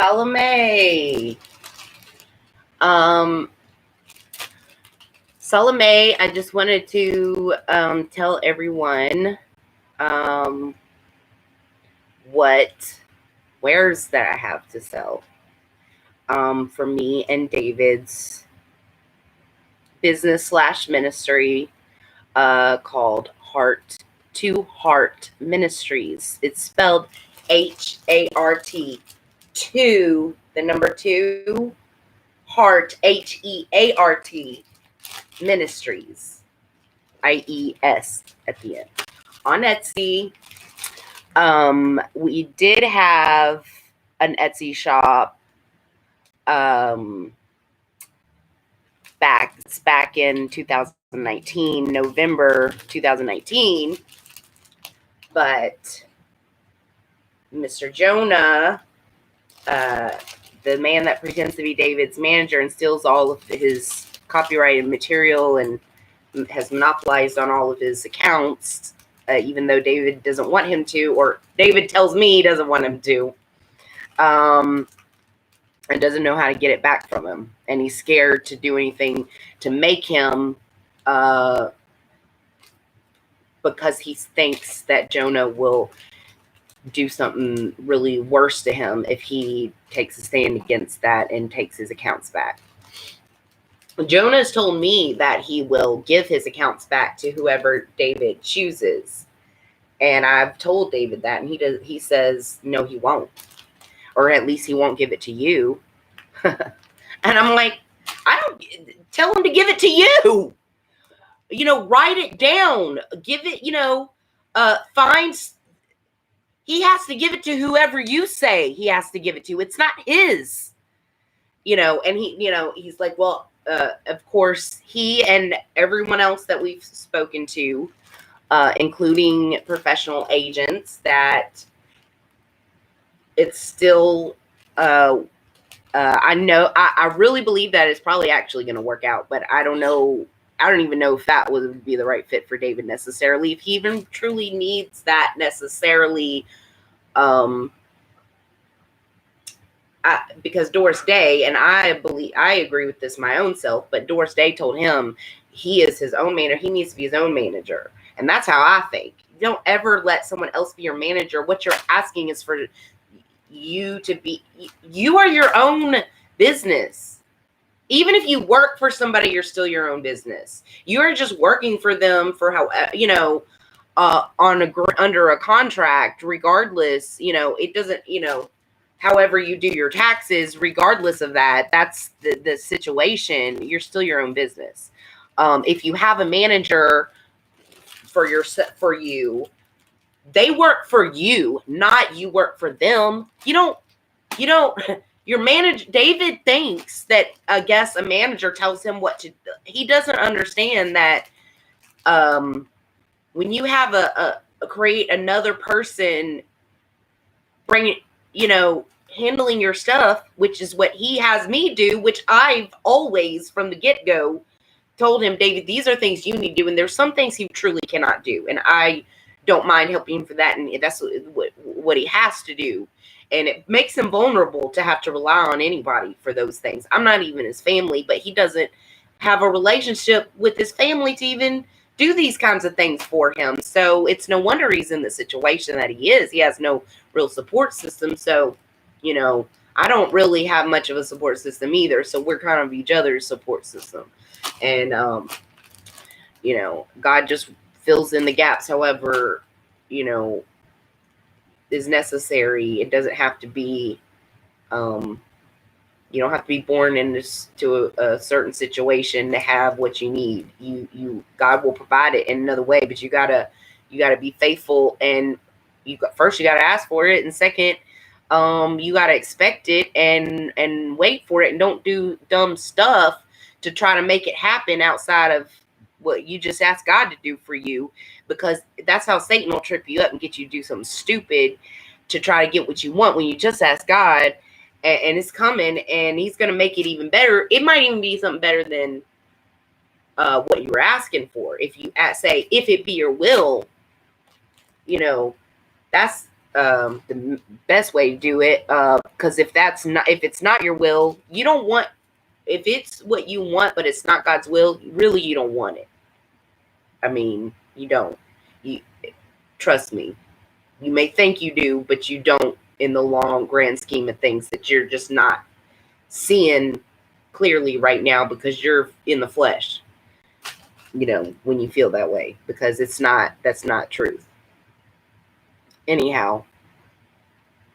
Salome. Salome, I just wanted to tell everyone what wares that I have to sell for me and David's business / ministry called Heart to Heart Ministries. It's spelled HART, 2, the number 2, Heart, HEART, Ministries, IES at the end. On Etsy, we did have an Etsy shop back in 2019, November 2019, but Mr. Jonah, the man that pretends to be David's manager and steals all of his copyrighted material and has monopolized on all of his accounts, even though David doesn't want him to, or David tells me he doesn't want him to, and doesn't know how to get it back from him. And he's scared to do anything to make him, because he thinks that Jonah will do something really worse to him if he takes a stand against that and takes his accounts back. Jonah has told me that he will give his accounts back to whoever David chooses. And I've told David that, and he says, no, he won't. Or at least he won't give it to you. And I'm like, I don't tell him to give it to you. Write it down. Give it, he has to give it to whoever you say he has to give it to. It's not his. And he's like, well, of course, he and everyone else that we've spoken to, including professional agents, that it's still, I know, I really believe that it's probably actually going to work out, but I don't know. I don't even know if that would be the right fit for David necessarily, if he even truly needs that necessarily. Because Doris Day, and I agree with this my own self, but Doris Day told him he is his own manager. He needs to be his own manager. And that's how I think. You don't ever let someone else be your manager. What you're asking is for you to be, you are your own business. Even if you work for somebody, you're still your own business. You're just working for them for how, under a contract, regardless, it doesn't, however you do your taxes, regardless of that, that's the situation. You're still your own business. If you have a manager for you, they work for you, not you work for them. Your manager, David thinks that, I guess, a manager tells him what to do. He doesn't understand that when you have create another person handling your stuff, which is what he has me do, which I've always from the get-go told him, David, these are things you need to do, and there's some things he truly cannot do, and I don't mind helping him for that, and that's what he has to do. And it makes him vulnerable to have to rely on anybody for those things. I'm not even his family, but he doesn't have a relationship with his family to even do these kinds of things for him. So it's no wonder he's in the situation that he is. He has no real support system. So, I don't really have much of a support system either. So we're kind of each other's support system. And, God just fills in the gaps however, is necessary. It doesn't have to be, you don't have to be born into a certain situation to have what you need. God will provide it in another way, but you gotta be faithful, and first you gotta ask for it, and second, you gotta expect it and wait for it, and don't do dumb stuff to try to make it happen outside of what you just asked God to do for you, because that's how Satan will trip you up and get you to do something stupid to try to get what you want when you just ask God, and it's coming, and he's going to make it even better. It might even be something better than what you were asking for. If you say, if it be your will, that's the best way to do it. Because if it's not your will, you don't want. If it's what you want, but it's not God's will, really, you don't want it. I mean, you don't. You trust me. You may think you do, but you don't in the long grand scheme of things. That you're just not seeing clearly right now because you're in the flesh. When you feel that way, because that's not truth. Anyhow,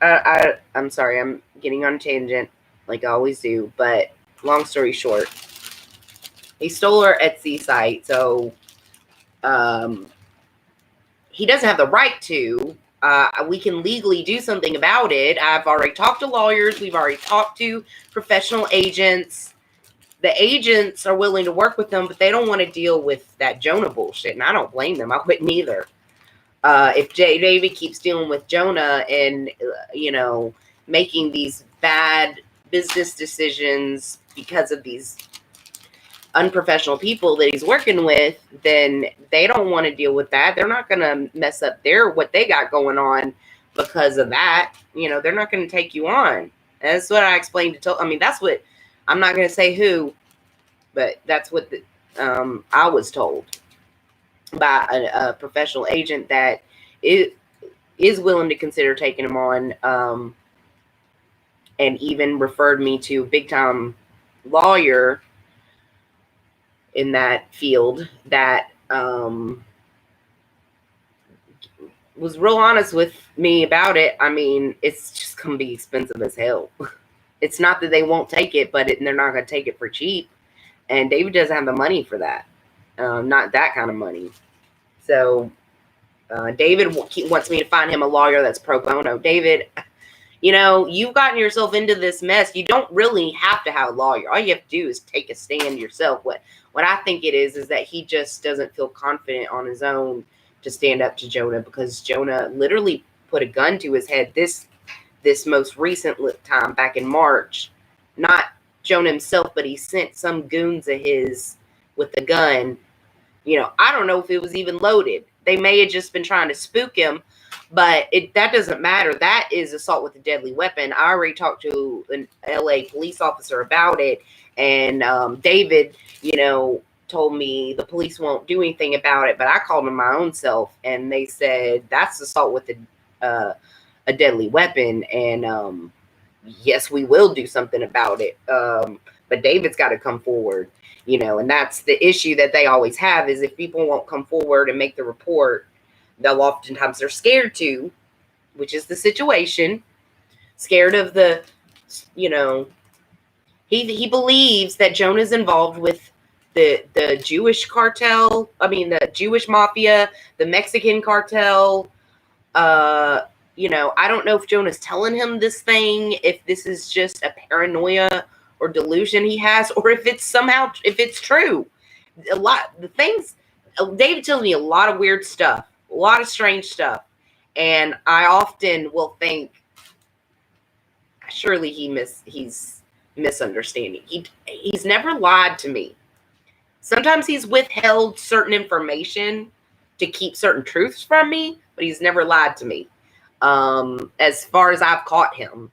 I'm sorry, I'm getting on a tangent like I always do, but long story short, he stole our Etsy site, so he doesn't have the right to. We can legally do something about it. I've already talked to lawyers. We've already talked to professional agents. The agents are willing to work with them, but they don't want to deal with that Jonah bullshit, and I don't blame them. I wouldn't either. If David keeps dealing with Jonah and, making these bad business decisions because of these unprofessional people that he's working with, then they don't want to deal with that. They're not going to mess up what they got going on because of that. They're not going to take you on. That's what I explained that's what, I'm not going to say who, but that's what I was told by a professional agent that is willing to consider taking him on, and even referred me to a big time lawyer in that field that was real honest with me about it. I mean, it's just gonna be expensive as hell. It's not that they won't take it, but they're not gonna take it for cheap, and David doesn't have the money for that. Not that kind of money. So David wants me to find him a lawyer that's pro bono. David, you've gotten yourself into this mess. You don't really have to have a lawyer. All you have to do is take a stand yourself. What I think it is that he just doesn't feel confident on his own to stand up to Jonah, because Jonah literally put a gun to his head this most recent time back in March. Not Jonah himself, but he sent some goons of his with the gun. I don't know if it was even loaded. They may have just been trying to spook him, but that doesn't matter. That is assault with a deadly weapon. I already talked to an LA police officer about it, and David, told me the police won't do anything about it, but I called them my own self, and they said that's assault with a deadly weapon, and yes, we will do something about it. But David's got to come forward. And that's the issue that they always have, is if people won't come forward and make the report, they're scared to, which is the situation, scared of he believes that Jonah's involved with the Jewish cartel. I mean, the Jewish mafia, the Mexican cartel. I don't know if Jonah's telling him this thing, if this is just a paranoia or delusion he has, or if it's true. David tells me a lot of weird stuff, a lot of strange stuff. And I often will think, surely he's misunderstanding. He's never lied to me. Sometimes he's withheld certain information to keep certain truths from me, but he's never lied to me, as far as I've caught him.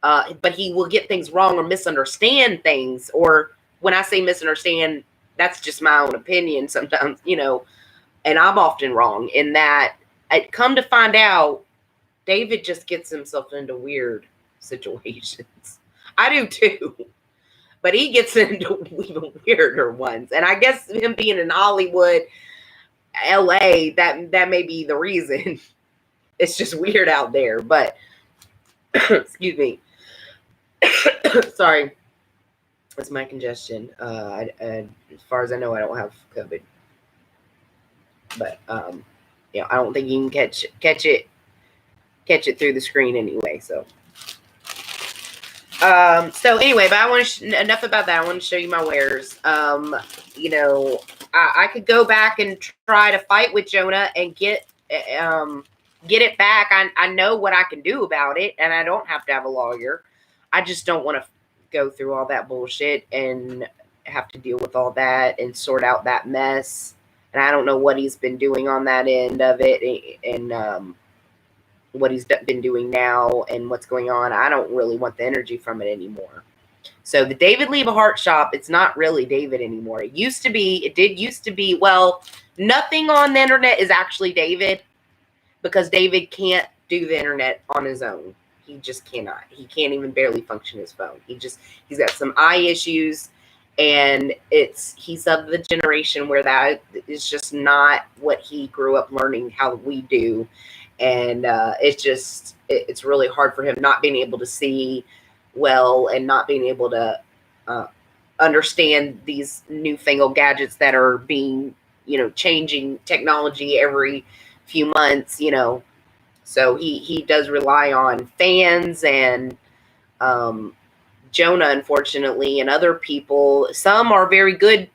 But he will get things wrong or misunderstand things. Or when I say misunderstand, that's just my own opinion sometimes, and I'm often wrong in that. I come to find out, David just gets himself into weird situations. I do too. But he gets into even weirder ones. And I guess him being in Hollywood, LA, that may be the reason. It's just weird out there. But, excuse me. Sorry. It's my congestion. As far as I know, I don't have COVID. But, I don't think you can catch it through the screen anyway. So anyway, but enough about that. I want to show you my wares. I could go back and try to fight with Jonah and get it back. I know what I can do about it, and I don't have to have a lawyer. I just don't want to go through all that bullshit and have to deal with all that and sort out that mess. And I don't know what he's been doing on that end of it. And what he's been doing now and what's going on. I don't really want the energy from it anymore. So the David Leave a Heart Shop, it's not really David anymore. It used to be, it did used to be, well, nothing on the internet is actually David, because David can't do the internet on his own. He just cannot. He can't even barely function his phone. He's got some eye issues, and he's of the generation where that is just not what he grew up learning how we do. And it's really hard for him not being able to see well and not being able to understand these newfangled gadgets that are being, changing technology every few months, So he does rely on fans and Jonah, unfortunately, and other people. Some are very good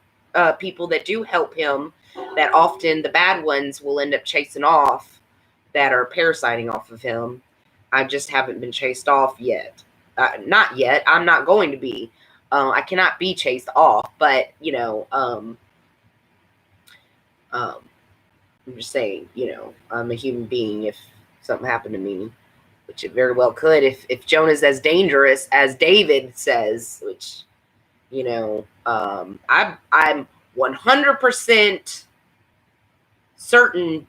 people that do help him, that often the bad ones will end up chasing off, that are parasiting off of him. I just haven't been chased off yet. Not yet. I'm not going to be. I cannot be chased off, but, I'm just saying, I'm a human being. If something happened to me, which it very well could, if Jonah's as dangerous as David says, which, I'm 100% certain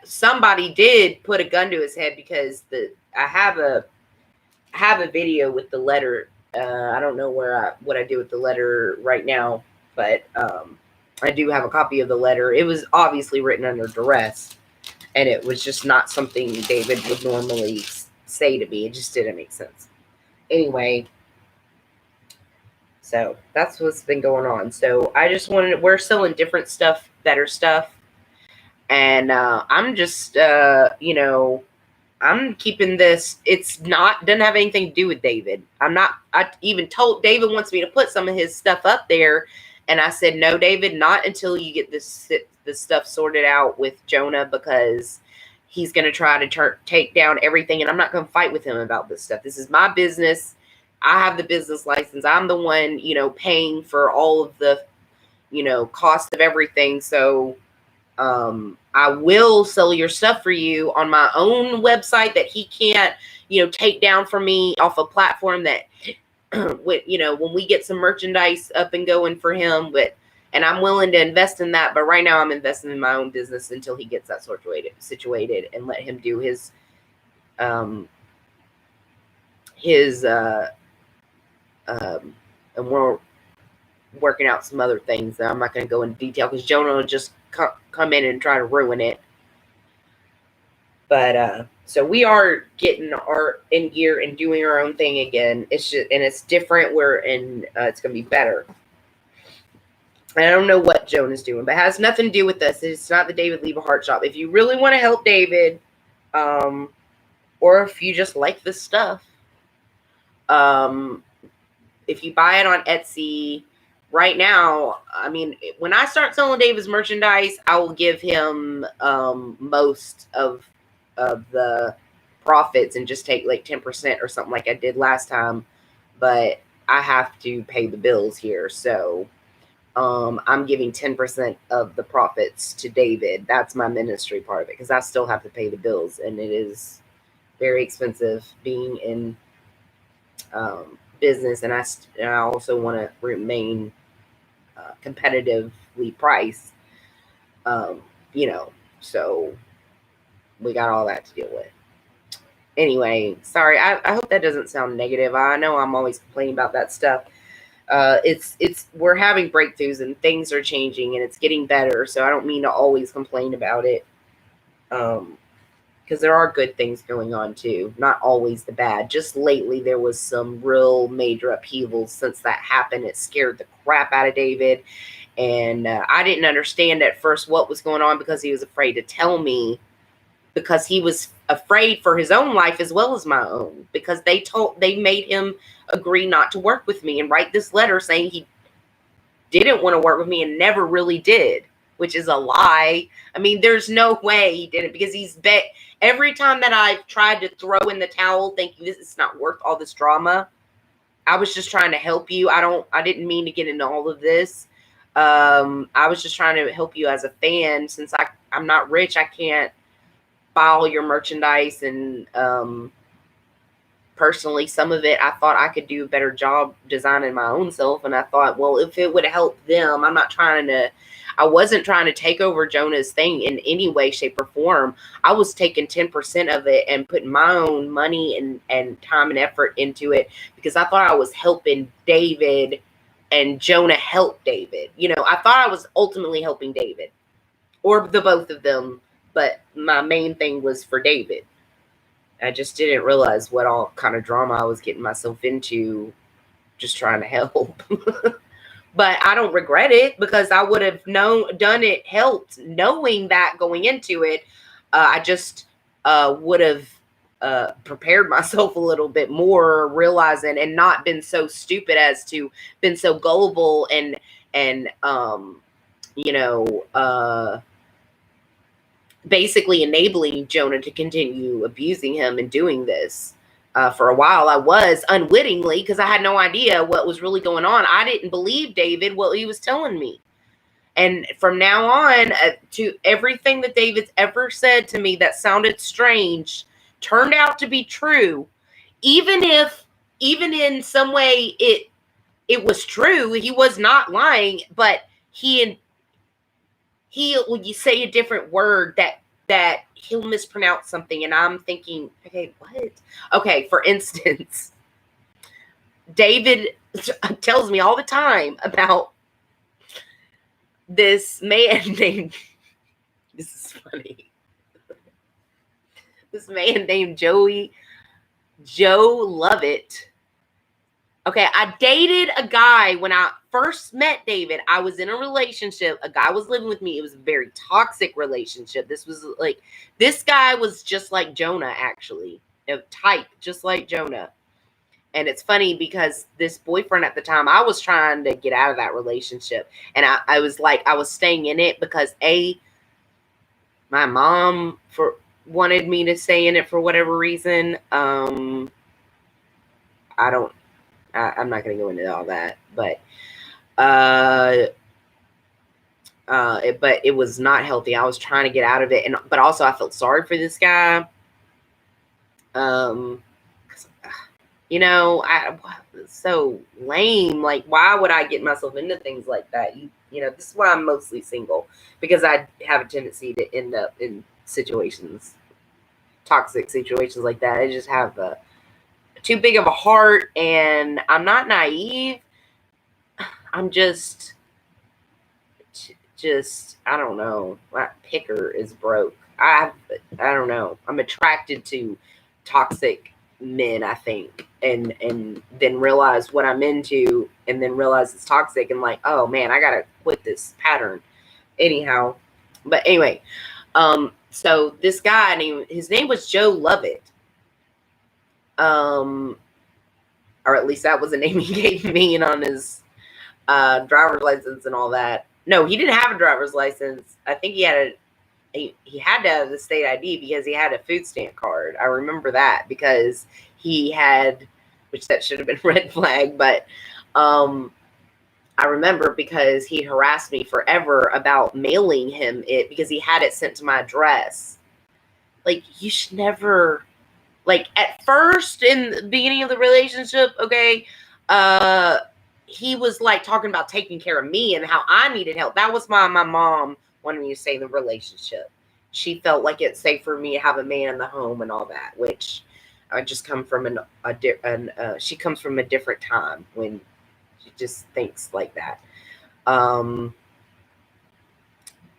somebody did put a gun to his head, because I have a video with the letter. I don't know what I do with the letter right now, but I do have a copy of the letter. It was obviously written under duress, and it was just not something David would normally say to me. It just didn't make sense. Anyway, so that's what's been going on. So I just we're selling different stuff, better stuff. And I'm just, I'm keeping this. Doesn't have anything to do with David. I even told David wants me to put some of his stuff up there. And I said, no, David, not until you get this stuff sorted out with Jonah, because he's going to try to take down everything. And I'm not going to fight with him about this stuff. This is my business. I have the business license. I'm the one, paying for all of the, cost of everything. So I will sell your stuff for you on my own website that he can't, take down for me off a platform that, when we get some merchandise up and going for him, and I'm willing to invest in that. But right now I'm investing in my own business until he gets that situated, and let him do his and we're working out some other things that I'm not going to go into detail, because Jonah will just come in and try to ruin it. But so we are getting our in gear and doing our own thing again. It's just, and it's different. It's going to be better. And I don't know what Jonah's doing, but it has nothing to do with us. It's not the David Leave a Heart Shop. If you really want to help David, or if you just like this stuff, if you buy it on Etsy right now, I mean, when I start selling David's merchandise, I will give him most of the profits and just take like 10% or something like I did last time. But I have to pay the bills here, so I'm giving 10% of the profits to David. That's my ministry part of it, because I still have to pay the bills, and it is very expensive being in business, and I also want to remain competitively priced, so we got all that to deal with. Anyway, sorry, I hope that doesn't sound negative. I know I'm always complaining about that stuff. We're having breakthroughs and things are changing and it's getting better, so I don't mean to always complain about it, because there are good things going on too, not always the bad. Just lately there was some real major upheavals since that happened. It scared the crap out of David, and I didn't understand at first what was going on, because he was afraid to tell me, because he was afraid for his own life as well as my own, because they made him agree not to work with me and write this letter saying he didn't want to work with me and never really did, which is a lie. I mean, there's no way he didn't, because he's bet every time that I've tried to throw in the towel thinking this is not worth all this drama. I was just trying to help you. I didn't mean to get into all of this. I was just trying to help you as a fan. Since I'm not rich, I can't buy all your merchandise. And personally, some of it I thought I could do a better job designing my own self. And I thought, well, if it would help them, I wasn't trying to take over Jonah's thing in any way, shape, or form. I was taking 10% of it and putting my own money and time and effort into it, because I thought I was helping David and Jonah help David. I thought I was ultimately helping David, or the both of them, but my main thing was for David. I just didn't realize what all kind of drama I was getting myself into just trying to help. But I don't regret it, because I would have helped knowing that going into it. I just would have prepared myself a little bit more, realizing, and not been so stupid as to been so gullible and basically enabling Jonah to continue abusing him and doing this. For a while, I was unwittingly, because I had no idea what was really going on. I didn't believe David, what he was telling me. And from now on, to everything that David's ever said to me that sounded strange turned out to be true. Even in some way it was true, he was not lying, but he'll you say a different word that he'll mispronounce something, and I'm thinking, okay, what? Okay, for instance, David tells me all the time about this man named, this is funny, this man named Joe Lovett. Okay, I dated a guy when I first met David. I was in a relationship. A guy was living with me. It was a very toxic relationship. This guy was just like Jonah, actually. A type, just like Jonah. And it's funny because this boyfriend at the time, I was trying to get out of that relationship. And I was staying in it because my mom wanted me to stay in it for whatever reason. I'm not going to go into all that, but it was not healthy. I was trying to get out of it, but also I felt sorry for this guy. It's so lame. Like, why would I get myself into things like that? This is why I'm mostly single, because I have a tendency to end up in toxic situations like that. I just have too big of a heart, and I'm not naive. I'm just I don't know. My picker is broke. I don't know. I'm attracted to toxic men, I think, and then realize what I'm into, and then realize it's toxic, and like, oh man, I gotta quit this pattern. Anyhow, but anyway, so this guy his name was Joe Lovett. Or at least that was the name he gave me, and on his driver's license and all that. No, he didn't have a driver's license. I think he had to have the state ID, because he had a food stamp card. I remember that, because he had, which that should have been a red flag, but I remember because he harassed me forever about mailing him it, because he had it sent to my address. Like, you should never, like, at first in the beginning of the relationship, okay, he was like talking about taking care of me and how I needed help. That was my mom wanted me to stay in the relationship. She felt like it's safe for me to have a man in the home and all that, which I just come from she comes from a different time when she just thinks like that.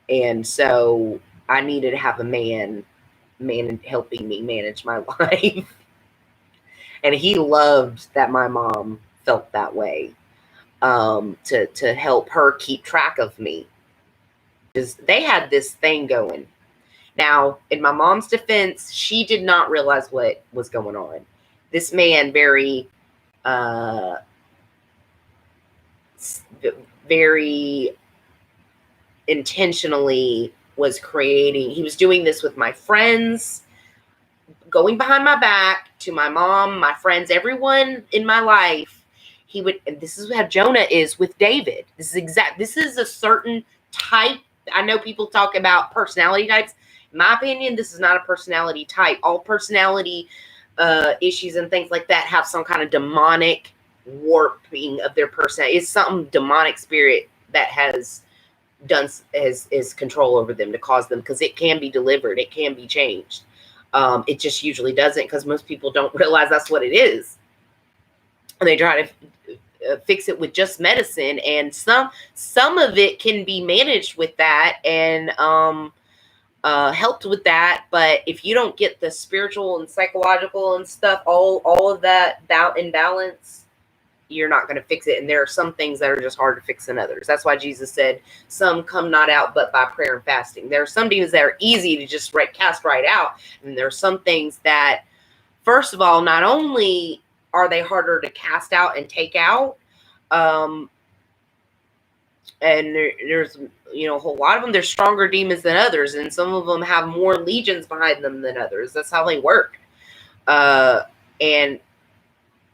And so I needed to have a man helping me manage my life. And he loved that my mom felt that way, to help her keep track of me. Because they had this thing going. Now, in my mom's defense, she did not realize what was going on. This man very intentionally he was doing this with my friends, going behind my back to my mom, my friends, everyone in my life. And this is how Jonah is with David. This is a certain type. I know people talk about personality types. In my opinion, this is not a personality type. All personality issues and things like that have some kind of demonic warping of their personality. It's some demonic spirit that has done is control over them to cause them, because it can be delivered, it can be changed. It just usually doesn't, because most people don't realize that's what it is, and they try to fix it with just medicine, and some of it can be managed with that and helped with that. But if you don't get the spiritual and psychological and stuff, all of that in balance, you're not going to fix it. And there are some things that are just hard to fix than others. That's why Jesus said, some come not out but by prayer and fasting. There are some demons that are easy to just cast right out, and there are some things that, first of all, not only are they harder to cast out and take out, and there's a whole lot of them, there's stronger demons than others, and some of them have more legions behind them than others. That's how they work.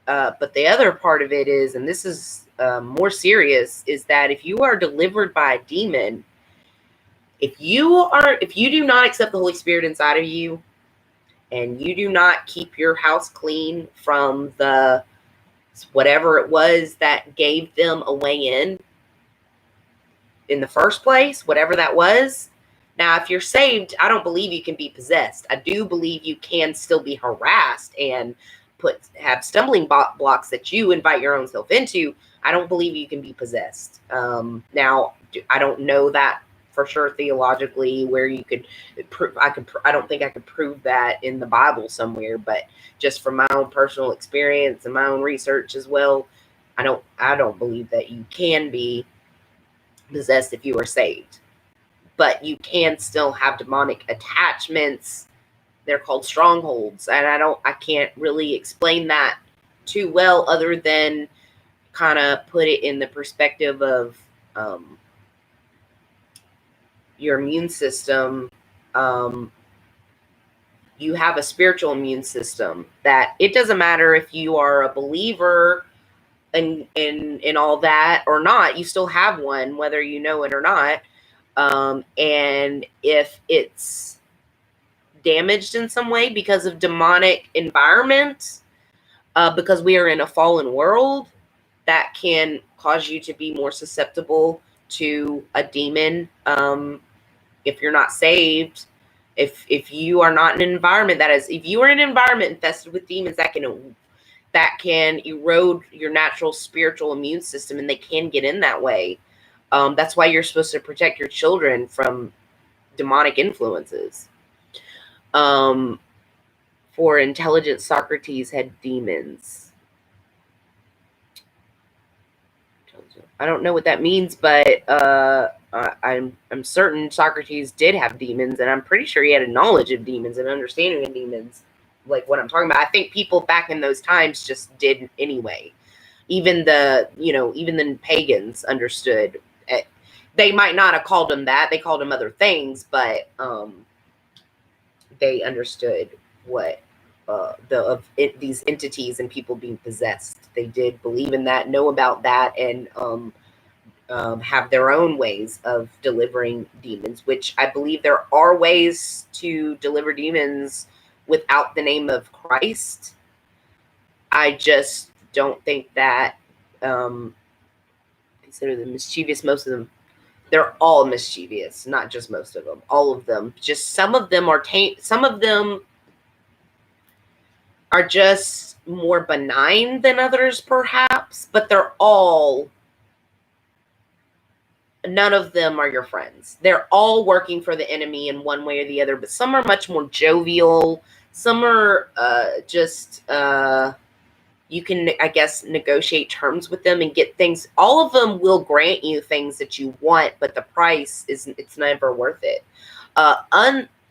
But the other part of it is, and this is more serious, is that if you are delivered by a demon, if you do not accept the Holy Spirit inside of you, and you do not keep your house clean from the whatever it was that gave them a way in the first place, whatever that was. Now, if you're saved, I don't believe you can be possessed. I do believe you can still be harassed and have stumbling blocks that you invite your own self into. I don't believe you can be possessed. Now, I don't know that for sure theologically, where you could prove. I don't think I could prove that in the Bible somewhere, but just from my own personal experience and my own research as well, I don't believe that you can be possessed if you are saved. But you can still have demonic attachments. They're called strongholds, and I can't really explain that too well, other than kind of put it in the perspective of your immune system. You have a spiritual immune system that it doesn't matter if you are a believer and all that or not. You still have one, whether you know it or not. And if it's damaged in some way because of demonic environment, because we are in a fallen world, that can cause you to be more susceptible to a demon. If you're not saved, if you are not in an environment if you are in an environment infested with demons, that can erode your natural spiritual immune system, and they can get in that way. That's why you're supposed to protect your children from demonic influences. For intelligent Socrates had demons. I don't know what that means, but I'm certain Socrates did have demons, and I'm pretty sure he had a knowledge of demons and understanding of demons, like what I'm talking about. I think people back in those times just did anyway. Even the pagans understood. They might not have called them that; they called them other things, but they understood what these entities and people being possessed. They did believe in that, know about that, and have their own ways of delivering demons, which I believe there are ways to deliver demons without the name of Christ. I just don't think that consider them mischievous. Most of them, they're all mischievous, not just most of them, all of them. Just some of them are some of them are just more benign than others, perhaps, but none of them are your friends. They're all working for the enemy in one way or the other, but some are much more jovial. Some are you can, I guess, negotiate terms with them and get things. All of them will grant you things that you want, but the price it's never worth it.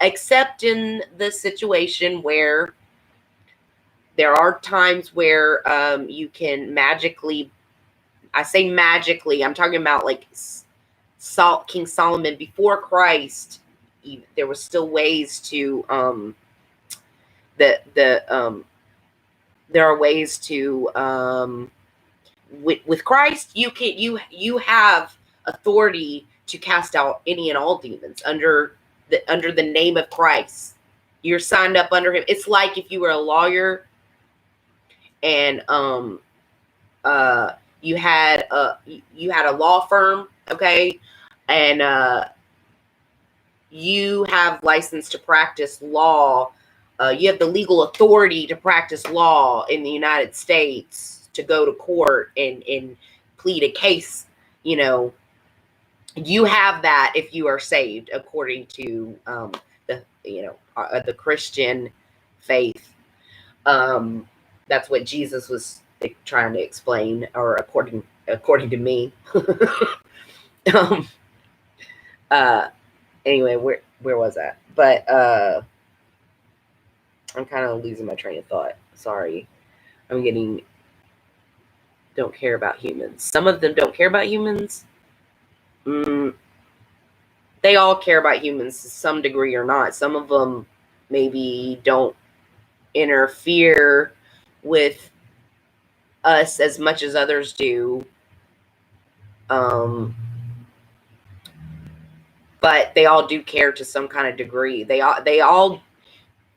Except in the situation where there are times where you can magically, I say magically, I'm talking about like King Solomon before Christ. There was still ways to there are ways to with Christ you have authority to cast out any and all demons under under the name of Christ. You're signed up under him. It's like if you were a lawyer and you had a law firm, okay, and you have license to practice law. You have the legal authority to practice law in the United States, to go to court and plead a case. You know, you have that if you are saved according to the Christian faith. That's what Jesus was trying to explain, or according to me. Anyway, where was that? But I'm kind of losing my train of thought. Sorry. Don't care about humans. Some of them don't care about humans. They all care about humans to some degree or not. Some of them maybe don't interfere with us as much as others do. But they all do care to some kind of degree. They all,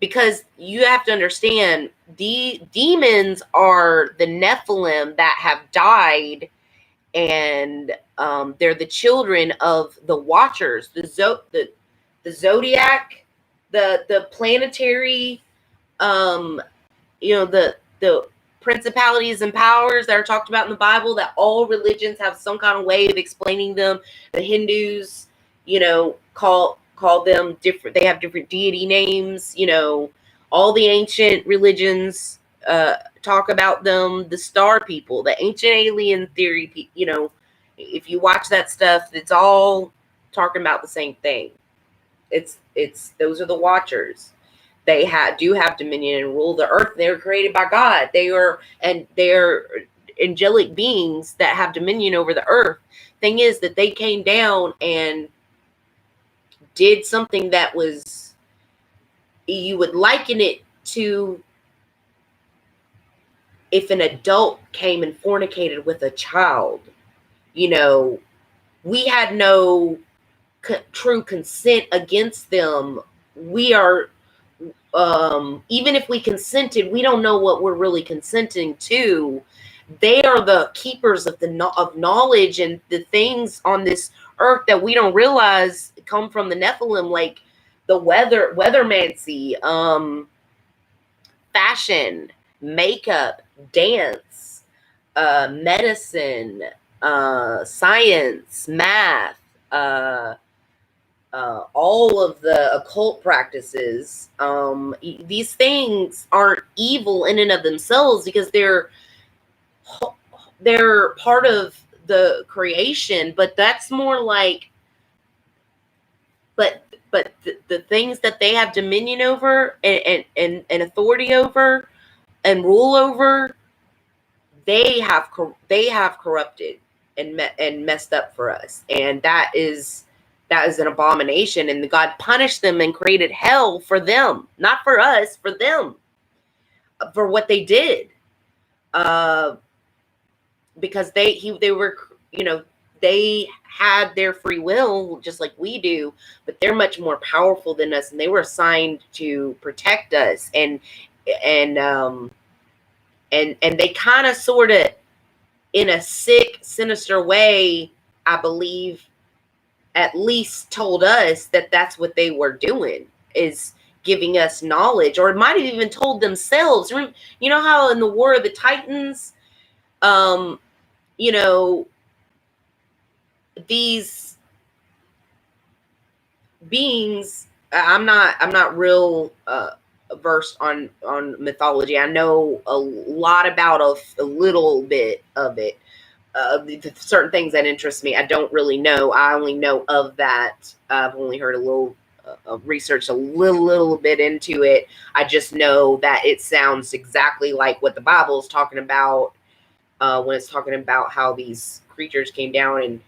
because you have to understand, demons are the Nephilim that have died, and they're the children of the Watchers, the zodiac, the planetary, the principalities and powers that are talked about in the Bible, that all religions have some kind of way of explaining them. The Hindus, call them different. They have different deity names. All the ancient religions talk about them. The star people, the ancient alien theory, if you watch that stuff, it's all talking about the same thing. It's those are the Watchers. They do have dominion and rule the earth. They were created by God. They're angelic beings that have dominion over the earth. Thing is that they came down and did something that was, you would liken it to if an adult came and fornicated with a child. We had no true consent against them. We are, even if we consented, we don't know what we're really consenting to. They are the keepers of knowledge, and the things on this earth that we don't realize come from the Nephilim, like the weathermancy, fashion, makeup, dance, medicine, science, math, all of the occult practices. These things aren't evil in and of themselves, because they're part of the creation, but that's more like, but the things that they have dominion over and authority over and rule over, they have corrupted and messed up for us, and that is an abomination. And God punished them and created hell for them, not for us, for them, for what they did. Because they were, they had their free will just like we do, but they're much more powerful than us, and they were assigned to protect us. And they kind of sort of, in a sick, sinister way, I believe, at least told us that that's what they were doing, is giving us knowledge, or it might have even told themselves. You know how in the War of the Titans, these beings, I'm not real versed on mythology. I know a lot about a little bit of it. Certain things that interest me, I don't really know. I only know of that. I've only heard a little, researched a little bit into it. I just know that it sounds exactly like what the Bible is talking about, when it's talking about how these creatures came down. And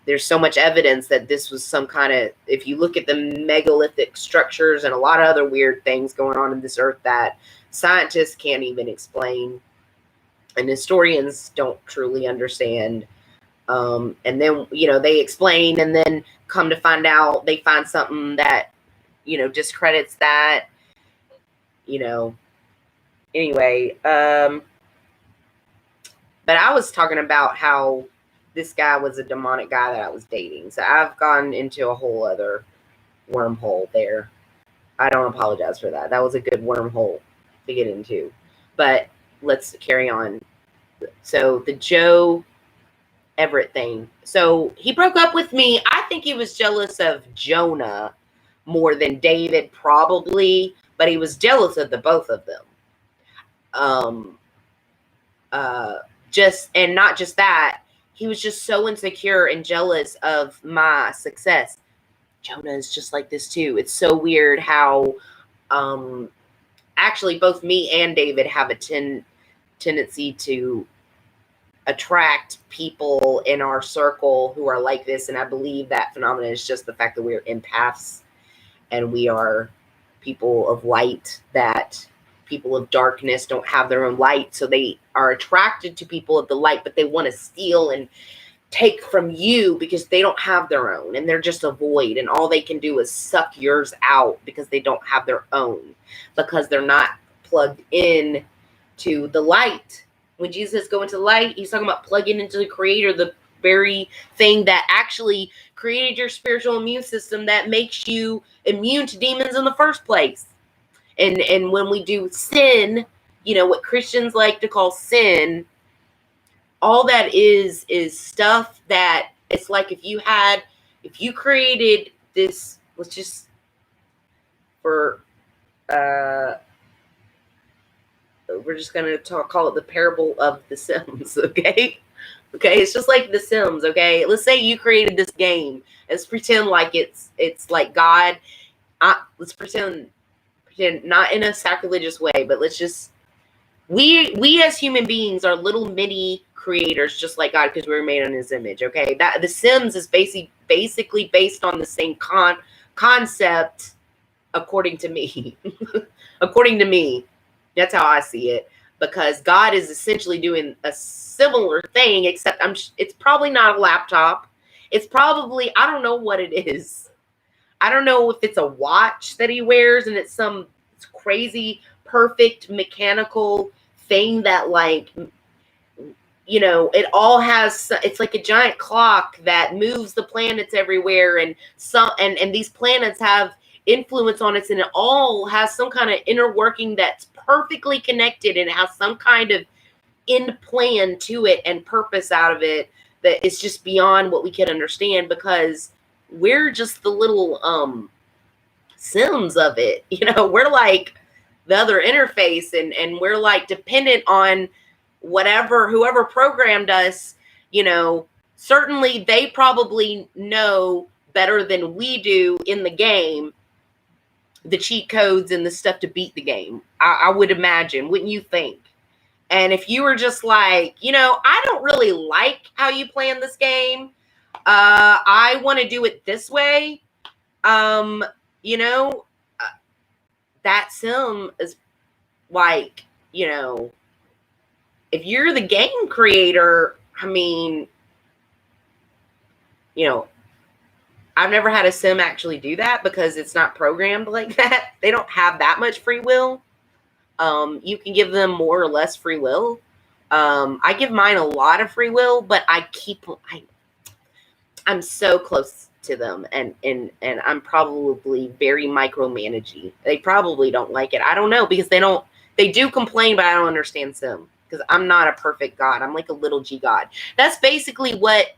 there's so much evidence that this was some kind of, if you look at the megalithic structures and a lot of other weird things going on in this earth that scientists can't even explain, and historians don't truly understand. And then, they explain, and then come to find out they find something that, discredits that, anyway. But I was talking about how this guy was a demonic guy that I was dating. So I've gone into a whole other wormhole there. I don't apologize for that. That was a good wormhole to get into. But let's carry on. So the Joe Everett thing. So he broke up with me. I think he was jealous of Jonah more than David, probably, but he was jealous of the both of them. And not just that, he was just so insecure and jealous of my success. Jonah is just like this too. It's so weird how actually both me and David have a tendency to attract people in our circle who are like this. And I believe that phenomenon is just the fact that we're empaths and we are people of light, that people of darkness don't have their own light. So they are attracted to people of the light, but they want to steal and take from you because they don't have their own, and they're just a void, and all they can do is suck yours out because they don't have their own, because they're not plugged in to the light. When Jesus says go into the light, he's talking about plugging into the Creator, the very thing that actually created your spiritual immune system that makes you immune to demons in the first place. And when we do sin, what Christians like to call sin, all that is stuff that it's like if you created this, let's just we're just gonna call it the parable of the Sims, okay? Okay, it's just like the Sims, okay? Let's say you created this game. Let's pretend like it's like God. Let's pretend not in a sacrilegious way, but let's just we as human beings are little mini creators just like God, because we were made in his image, okay? That the Sims is basically based on the same concept, according to me. According to me, that's how I see it, because God is essentially doing a similar thing, except it's probably not a laptop. It's probably, I don't know what it is. I don't know if it's a watch that he wears and it's some crazy perfect mechanical thing that, like, it all has, it's like a giant clock that moves the planets everywhere, and these planets have influence on it, and it all has some kind of inner working that's perfectly connected, and it has some kind of end plan to it and purpose out of it that is just beyond what we can understand, because we're just the little Sims of it. We're like the other interface, and we're like dependent on whoever programmed us. Certainly they probably know better than we do in the game the cheat codes and the stuff to beat the game. I would imagine, wouldn't you think? And if you were just like, I don't really like how you plan this game. I want to do it this way. That sim is like, if you're the game creator, I mean, I've never had a sim actually do that because it's not programmed like that. They don't have that much free will. You can give them more or less free will. I give mine a lot of free will, but I'm so close to them, and I'm probably very micromanaging. They probably don't like it. I don't know, because they do complain, but I don't understand sim, because I'm not a perfect God. I'm like a little g God. That's basically what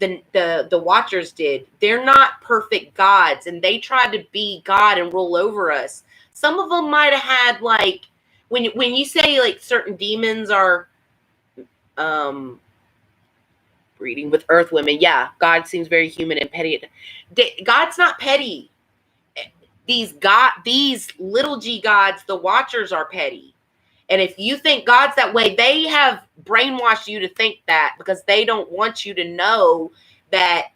the Watchers did. They're not perfect gods, and they tried to be God and rule over us. Some of them might have had, like, when you say like certain demons are breeding with earth women, yeah, God seems very human and petty. God's not petty. These little g gods, the Watchers, are petty. And if you think God's that way, they have brainwashed you to think that, because they don't want you to know that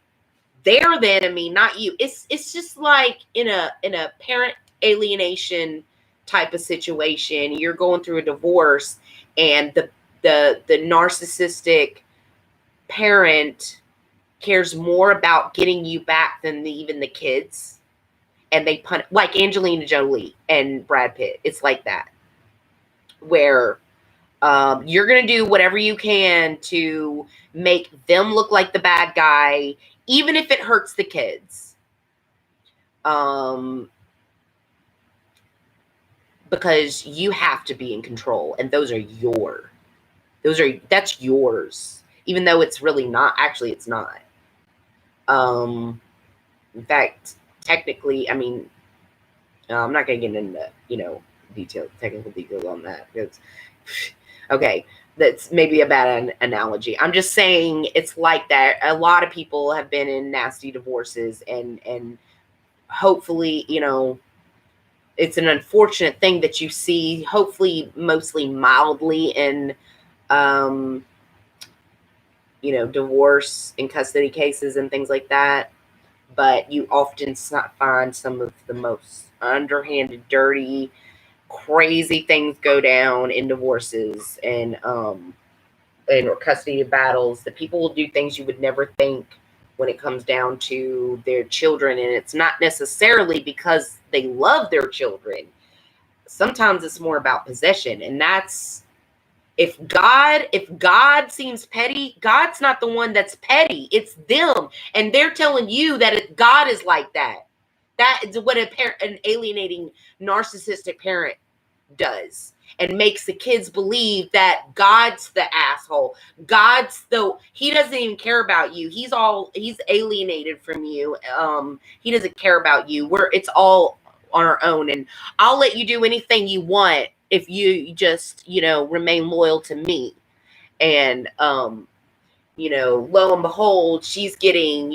they're the enemy, not you. It's just like in a parent alienation type of situation. You're going through a divorce, and the narcissistic parent cares more about getting you back than even the kids. And they punish, like Angelina Jolie and Brad Pitt. It's like that, where you're going to do whatever you can to make them look like the bad guy, even if it hurts the kids. Because you have to be in control, and that's yours, even though it's really not. Actually, it's not. In fact, technically, I mean, I'm not going to get into, technical details on that. Because, okay, that's maybe a bad analogy. I'm just saying it's like that. A lot of people have been in nasty divorces, and hopefully, it's an unfortunate thing that you see, hopefully mostly mildly in, divorce and custody cases and things like that. But you often find some of the most underhanded, dirty, crazy things go down in divorces and custody battles. That people will do things you would never think when it comes down to their children, and it's not necessarily because they love their children. Sometimes it's more about possession, and that's if God seems petty, God's not the one that's petty. It's them, and they're telling you that God is like that. That is what an alienating, narcissistic parent does, and makes the kids believe that God's the asshole. He doesn't even care about you. He's alienated from you. He doesn't care about you. It's all on our own, and I'll let you do anything you want if you just, remain loyal to me. And, lo and behold, she's getting,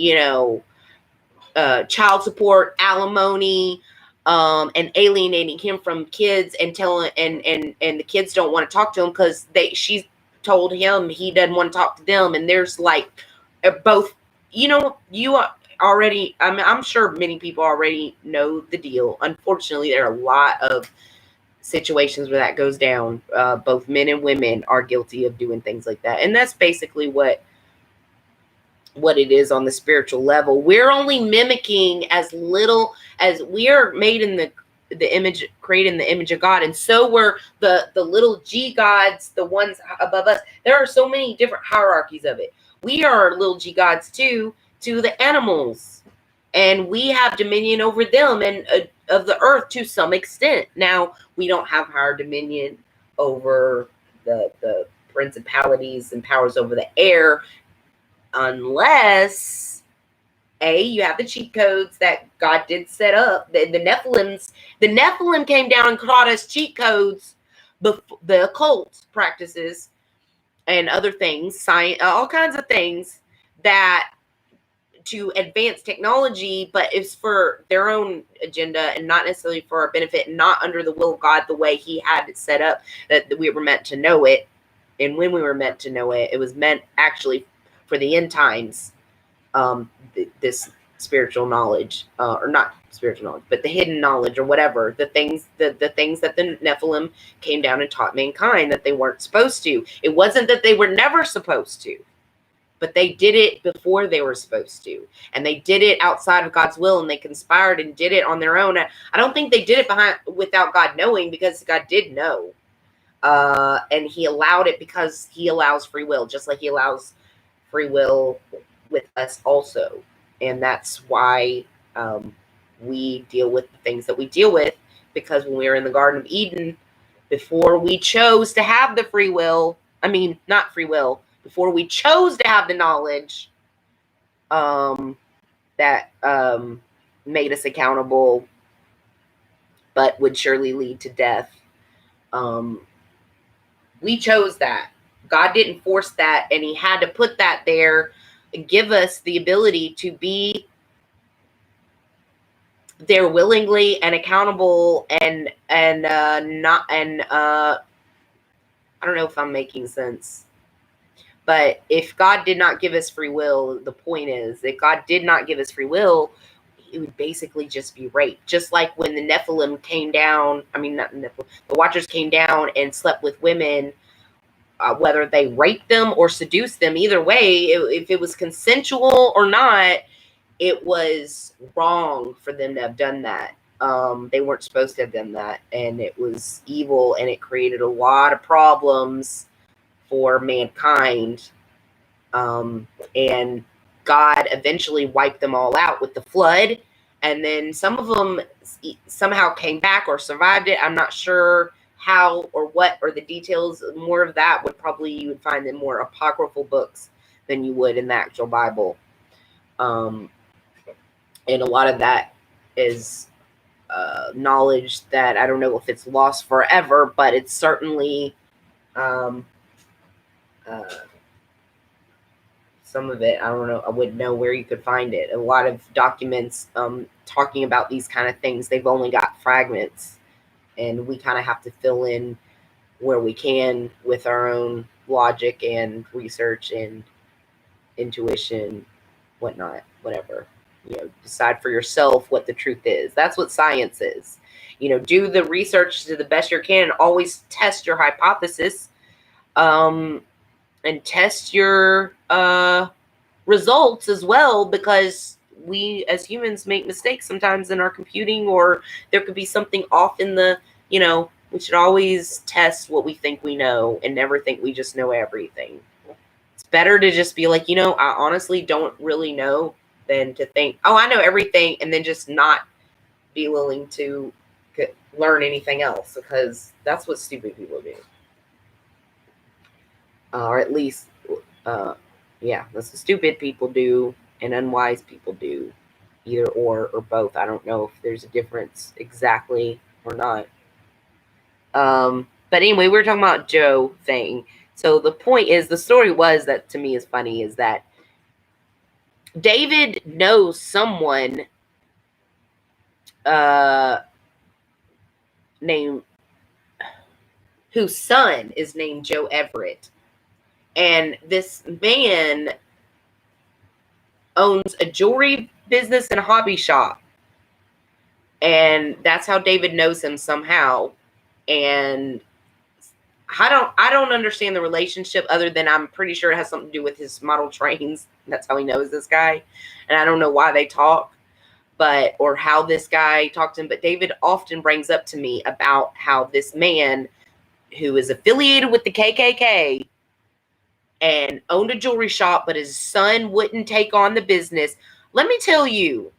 child support, alimony, and alienating him from kids, and telling, and the kids don't want to talk to him because she's told him he doesn't want to talk to them. And there's like both, you already, I'm sure many people already know the deal. Unfortunately, there are a lot of situations where that goes down. Both men and women are guilty of doing things like that. And that's basically what it is on the spiritual level. We're only mimicking as little as we are made in the image, created in the image of God. And so we're the little G gods, the ones above us. There are so many different hierarchies of it. We are little G gods too, to the animals. And we have dominion over them and of the earth to some extent. Now, we don't have higher dominion over the principalities and powers over the air, unless you have the cheat codes that God did set up. The Nephilim came down and taught us cheat codes, the occult practices and other things, science, all kinds of things that to advance technology, but it's for their own agenda and not necessarily for our benefit, and not under the will of God the way he had it set up, that we were meant to know it. And when we were meant to know it, it was meant actually for the end times, this spiritual knowledge, or not spiritual knowledge, but the hidden knowledge, or whatever, the things that the Nephilim came down and taught mankind that they weren't supposed to. It wasn't that they were never supposed to, but they did it before they were supposed to. And they did it outside of God's will, and they conspired and did it on their own. I don't think they did it without God knowing, because God did know. And he allowed it because he allows free will, just like he allows free will with us also. And that's why we deal with the things that we deal with, because when we were in the Garden of Eden, before we chose to have the free will, not free will, before we chose to have the knowledge that made us accountable, but would surely lead to death, we chose that. God didn't force that, and he had to put that there and give us the ability to be there willingly and accountable, and not, and I don't know if I'm making sense. But if God did not give us free will, the point is that God did not give us free will, it would basically just be rape. Just like when the Nephilim came down, not Nephilim, the Watchers came down and slept with women, whether they raped them or seduced them, either way, if it was consensual or not, it was wrong for them to have done that. They weren't supposed to have done that, and it was evil, and it created a lot of problems for mankind. And God eventually wiped them all out with the flood, and then some of them somehow came back or survived it. I'm not sure how or what or the details. More of that would probably, you would find in more apocryphal books than you would in the actual Bible. And a lot of that is knowledge that I don't know if it's lost forever, but it's certainly um, some of it, I don't know, I wouldn't know where you could find it. A lot of documents talking about these kind of things, they've only got fragments, and we kind of have to fill in where we can with our own logic and research and intuition, whatnot, whatever. Decide for yourself what the truth is. That's what science is. Do the research to the best you can. Always test your hypothesis. And test your results as well, because we as humans make mistakes sometimes in our computing, or there could be something off in the, we should always test what we think we know and never think we just know everything. It's better to just be like, I honestly don't really know, than to think, oh, I know everything, and then just not be willing to learn anything else, because that's what stupid people do. Or at least, yeah, that's what stupid people do and unwise people do, either or both. I don't know if there's a difference exactly or not. But anyway, we were talking about Joe thing. So the point is, the story was, that to me is funny, is that David knows someone named, whose son is named Joe Everett. And this man owns a jewelry business and a hobby shop. And that's how David knows him somehow. And I don't understand the relationship, other than I'm pretty sure it has something to do with his model trains. That's how he knows this guy. And I don't know why they talk, or how this guy talked to him. But David often brings up to me about how this man, who is affiliated with the KKK and owned a jewelry shop, but his son wouldn't take on the business. Let me tell you,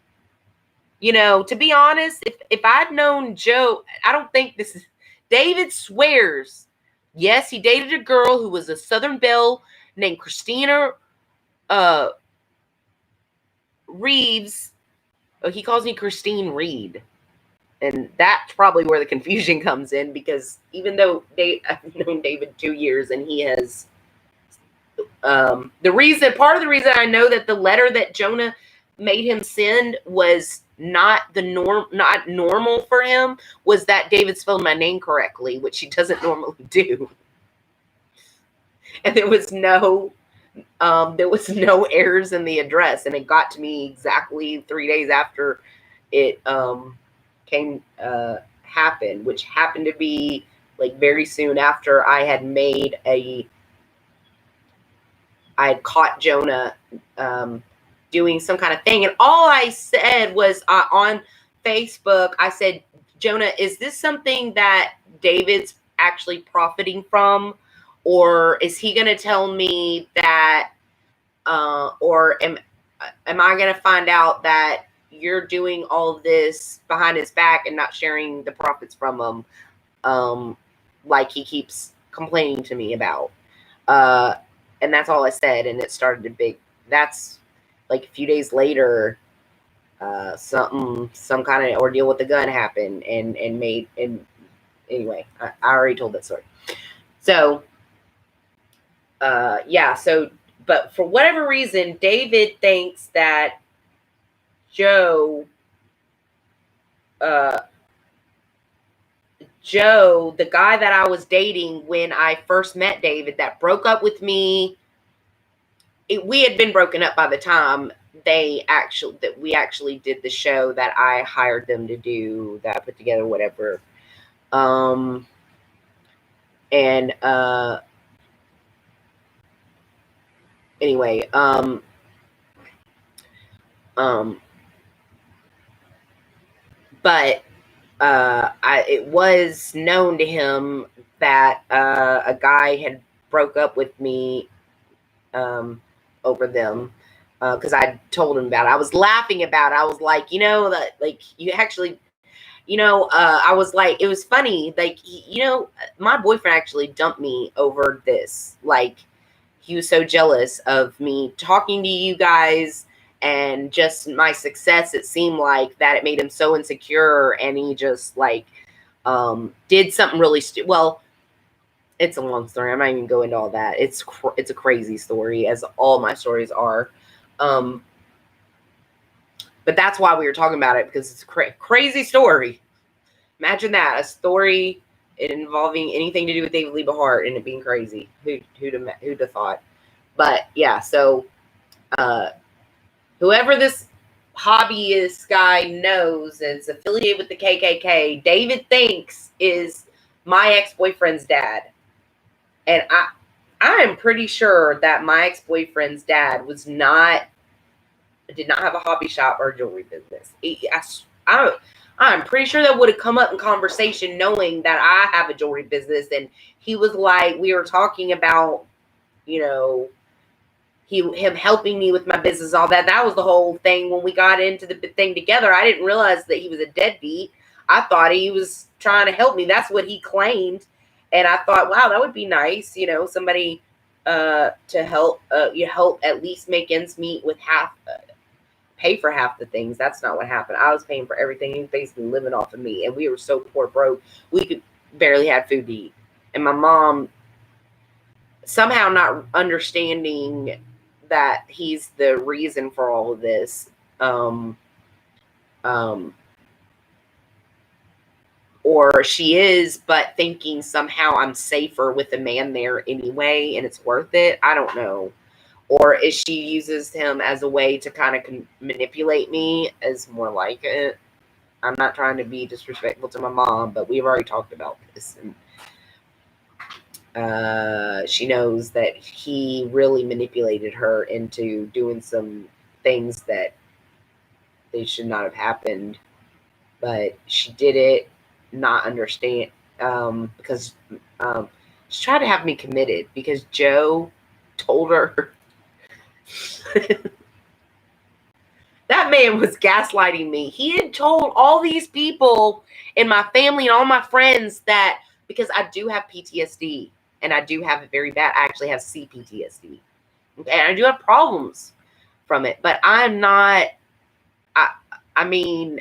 to be honest, if I'd known Joe, I don't think this is, David swears, yes, he dated a girl who was a Southern belle named Christina Reeves. Oh, he calls me Christine Reed. And that's probably where the confusion comes in, because even though I've known David 2 years, and he has, part of the reason I know that the letter that Jonah made him send was not normal for him, was that David spelled my name correctly, which he doesn't normally do. And there was no errors in the address, and it got to me exactly 3 days after it happened, which happened to be like very soon after I had caught Jonah doing some kind of thing. And all I said was, on Facebook, I said, Jonah, is this something that David's actually profiting from? Or is he going to tell me that, or am I going to find out that you're doing all of this behind his back and not sharing the profits from him, like he keeps complaining to me about? And that's all I said. And it started that's like a few days later, some kind of ordeal with the gun happened, and anyway, I already told that story. So, yeah, but for whatever reason, David thinks that Joe, the guy that I was dating when I first met David, that broke up with me, we had been broken up by the time we actually did the show that I hired them to do, that I put together, whatever. And Anyway, but it was known to him that a guy had broke up with me over them, because I told him about it. I was laughing about it. I was like, that, like, you actually, I was like, it was funny. Like, my boyfriend actually dumped me over this. Like, he was so jealous of me talking to you guys and just my success. It seemed like that it made him so insecure, and he just like did something really well. It's a long story. I'm not even going into all that. It's a crazy story, as all my stories are. But that's why we were talking about it, because it's a crazy story. Imagine that, a story involving anything to do with David Lee Bahart and it being crazy. Who'd have thought? But yeah, so whoever this hobbyist guy knows is affiliated with the KKK, David thinks is my ex-boyfriend's dad. And I am pretty sure that my ex-boyfriend's dad did not have a hobby shop or jewelry business. I'm pretty sure that would have come up in conversation, knowing that I have a jewelry business. And he was like, we were talking about, him helping me with my business, all that. That was the whole thing when we got into the thing together. I didn't realize that he was a deadbeat. I thought he was trying to help me. That's what he claimed. And I thought, wow, that would be nice, somebody to help, help at least make ends meet with half, pay for half the things. That's not what happened. I was paying for everything. He was basically living off of me, and we were so poor, broke, we could barely have food to eat. And my mom, somehow not understanding that he's the reason for all of this, or she is, but thinking somehow I'm safer with a man there anyway, and it's worth it. I don't know. Or is she uses him as a way to kind of manipulate me, as more like it. I'm not trying to be disrespectful to my mom, but we've already talked about this. And she knows that he really manipulated her into doing some things that they should not have happened. But she did it, not understand, because she tried to have me committed because Joe told her. That man was gaslighting me. He had told all these people in my family and all my friends that, because I do have PTSD and I do have it very bad. I actually have CPTSD. And I do have problems from it, but I'm not, I mean,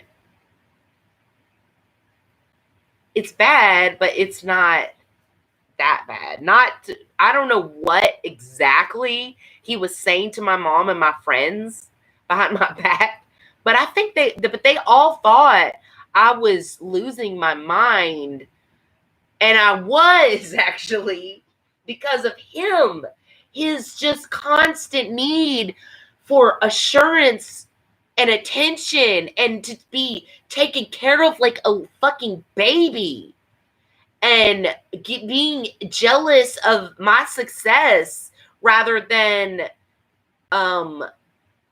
it's bad, but it's not that bad. I don't know what exactly he was saying to my mom and my friends behind my back, but I think they all thought I was losing my mind, and I was actually, because of him, his just constant need for assurance and attention and to be taken care of like a fucking baby. And being jealous of my success rather than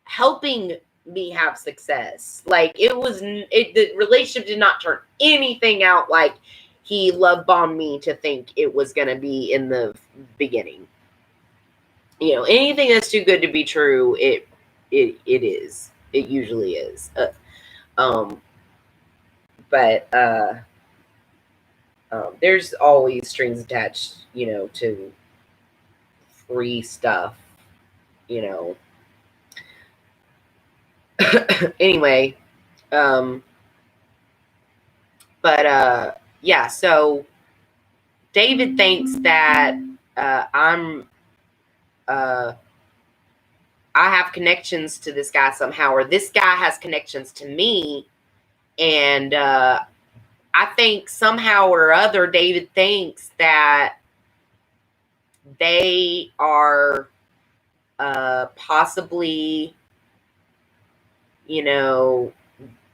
helping me have success. Like, the relationship did not turn anything out like he love bombed me to think it was going to be in the beginning. Anything that's too good to be true, it is. It usually is. But there's always strings attached, to free stuff, Anyway, but yeah, so David thinks that I have connections to this guy somehow, or this guy has connections to me, and I think somehow or other David thinks that they are possibly,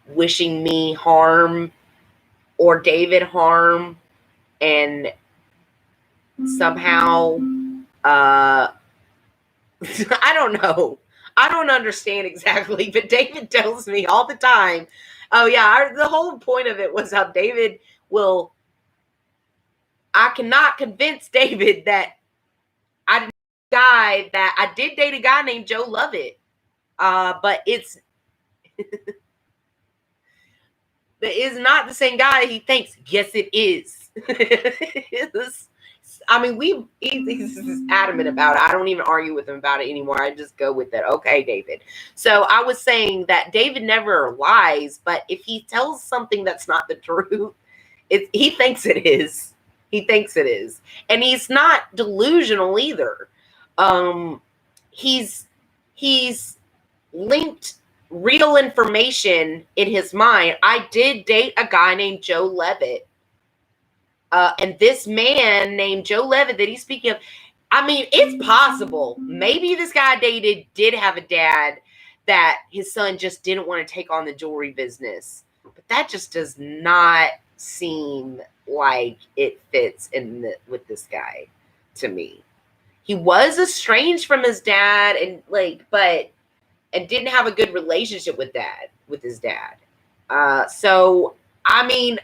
wishing me harm or David harm, and somehow I don't know. I don't understand exactly, but David tells me all the time. Oh yeah, the whole point of it was how David will. I cannot convince David that I did date a guy named Joe Lovett. But that is not the same guy he thinks. Yes, it is. I mean, he's adamant about it. I don't even argue with him about it anymore. I just go with it. Okay, David. So I was saying that David never lies, but if he tells something that's not the truth, he thinks it is. He thinks it is. And he's not delusional either. He's linked real information in his mind. I did date a guy named Joe Levitt. And this man named Joe Levitt that he's speaking of, I mean, it's possible. Maybe this guy I dated did have a dad that his son just didn't want to take on the jewelry business. But that just does not seem like it fits with this guy to me. He was estranged from his dad and didn't have a good relationship with his dad. So I mean,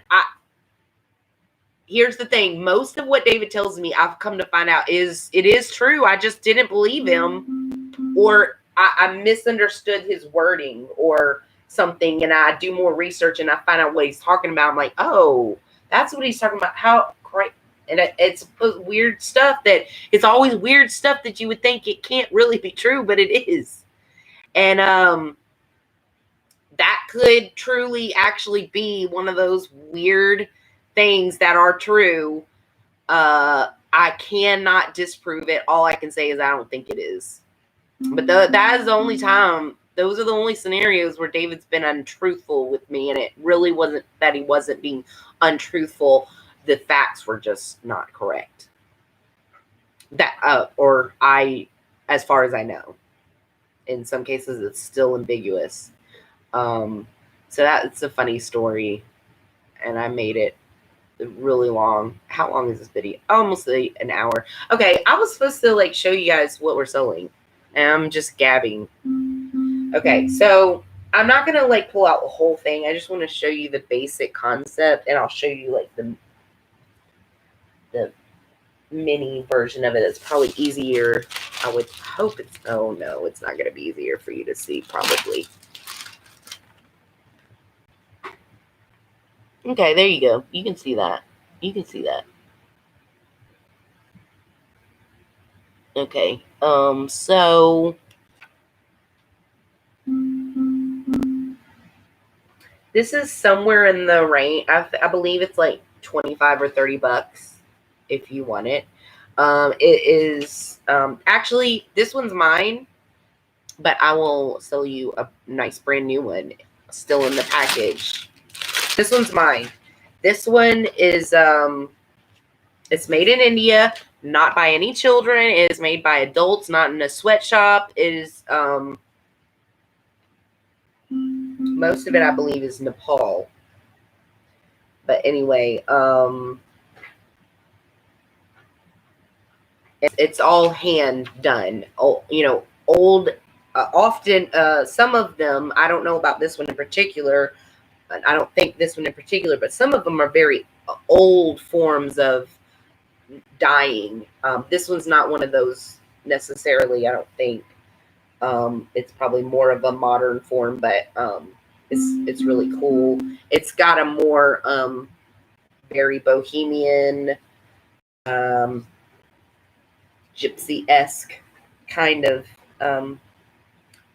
here's the thing. Most of what David tells me, I've come to find out it is true. I just didn't believe him, or I misunderstood his wording or something. And I do more research and I find out what he's talking about. I'm like, oh, that's what he's talking about. How great. And it's weird stuff it's always weird stuff that you would think it can't really be true, but it is. And that could truly actually be one of those weird things that are true. I cannot disprove it. All I can say is I don't think it is. But that is the only time. Those are the only scenarios where David's been untruthful with me, and it really wasn't that he wasn't being untruthful. The facts were just not correct. As far as I know. In some cases, it's still ambiguous. So it's a funny story, and I made it really long. How long is this video? Almost an hour. Okay, I was supposed to show you guys what we're selling, and I'm just gabbing. Okay, so I'm not gonna pull out the whole thing. I just want to show you the basic concept, and I'll show you the mini version of it. It's probably easier. I would hope it's. Oh no, it's not gonna be easier for you to see probably. Okay, there you go. You can see that. You can see that. Okay. So this is somewhere in the range. I believe it's like 25 or 30 bucks if you want it. It is actually this one's mine, but I will sell you a nice brand new one still in the package. This one's mine. This one is it's made in India, not by any children. It is made by adults, not in a sweatshop. It is most of it I believe is Nepal. But anyway, it's all hand done. Old often some of them, I don't know about this one in particular. I don't think this one in particular, but some of them are very old forms of dyeing. This one's not one of those necessarily, I don't think. It's probably more of a modern form, but it's really cool. It's got a more very bohemian, gypsy-esque kind of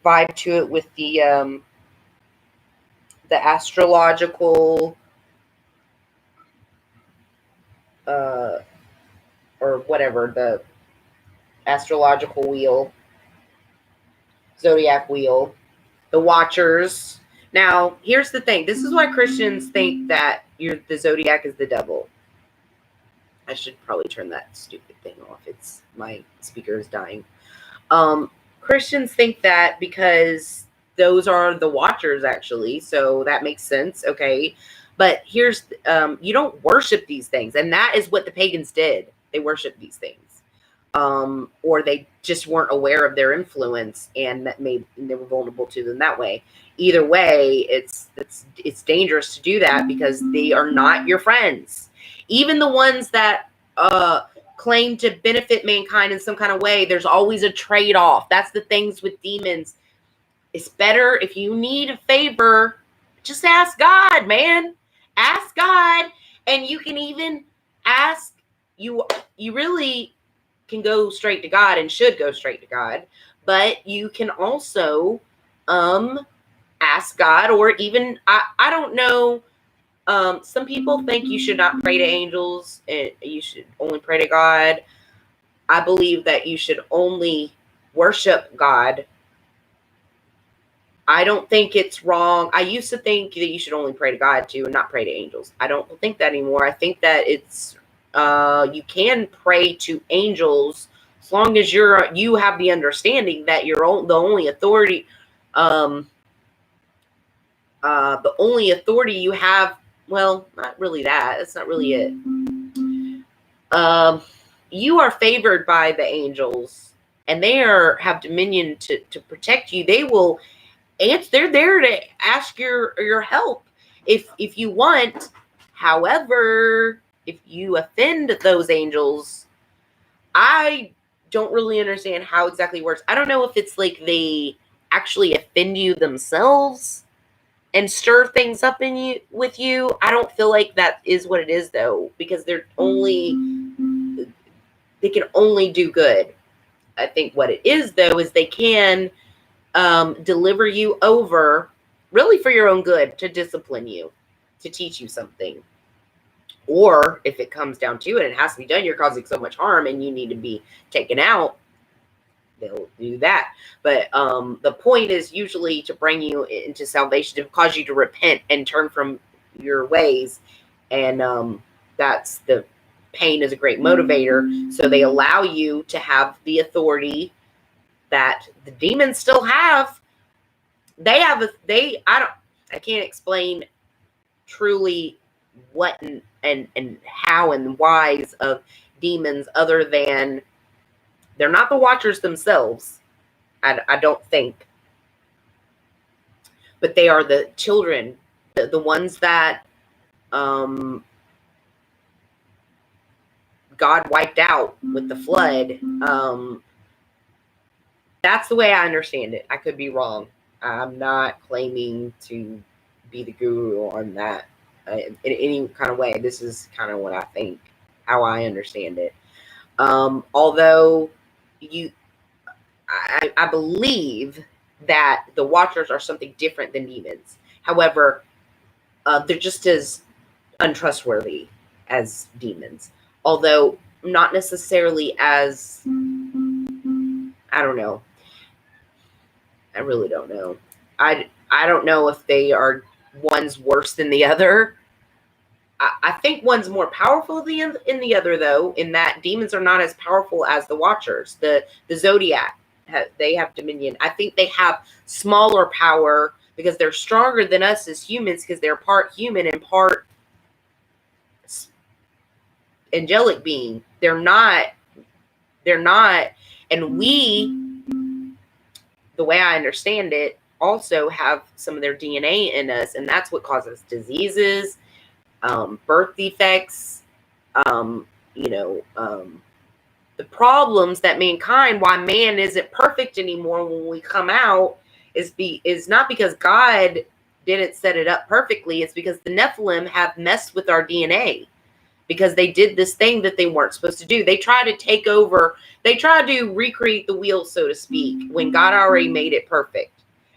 vibe to it with the astrological or whatever, the astrological wheel, zodiac wheel, the watchers. Now, here's the thing. This is why Christians think that the zodiac is the devil. I should probably turn that stupid thing off. My speaker is dying. Christians think that because those are the watchers, actually, so that makes sense, okay? But here's, you don't worship these things, and that is what the pagans did. They worshiped these things. or they just weren't aware of their influence, and that made they were vulnerable to them that way. Either way, it's dangerous to do that, because they are not your friends. Even the ones that claim to benefit mankind in some kind of way, there's always a trade-off. That's the things with demons. It's better if you need a favor, just ask God, man. Ask God, and you can even ask you really can go straight to God, and should go straight to God, but you can also ask God, or even I don't know. Some people think you should not pray to angels, and you should only pray to God. I believe that you should only worship God. I don't think it's wrong. I used to think that you should only pray to God too, and not pray to angels. I don't think that anymore. I think that it's you can pray to angels as long as you have the understanding that you're the only authority. The only authority you have, well, not really that. That's not really it. You are favored by the angels, and they have dominion to protect you. They will answer. They're there to ask your help if you want. However, if you offend those angels, I don't really understand how exactly it works. I don't know if it's like they actually offend you themselves and stir things up with you. I don't feel like that is what it is, though, because they can only do good. I think what it is, though, is they can deliver you over really for your own good, to discipline you, to teach you something. Or if it comes down to it and it has to be done, you're causing so much harm and you need to be taken out, they'll do that. But the point is usually to bring you into salvation, to cause you to repent and turn from your ways. And that's the pain is a great motivator. So they allow you to have the authority that the demons still have. I can't explain truly what and how and whys of demons, other than they're not the watchers themselves. I don't think. But they are the children, the ones that God wiped out with the flood. That's the way I understand it. I could be wrong. I'm not claiming to be the guru on that in any kind of way. This is kind of what I think, how I understand it. Although I believe that the watchers are something different than demons. However, they're just as untrustworthy as demons. Although not necessarily as, I don't know. I really don't know. I don't know if they are one's worse than the other. I think one's more powerful than the other, though, in that demons are not as powerful as the watchers. The zodiac, they have dominion. I think they have smaller power because they're stronger than us as humans, because they're part human and part angelic being. They're not, and we, the way I understand it, also have some of their DNA in us, and that's what causes diseases, birth defects, the problems that mankind, why man isn't perfect anymore when we come out, is not because God didn't set it up perfectly. It's because the Nephilim have messed with our DNA, because they did this thing that they weren't supposed to do. They tried to take over. They tried to recreate the wheel, so to speak, when God already made it perfect.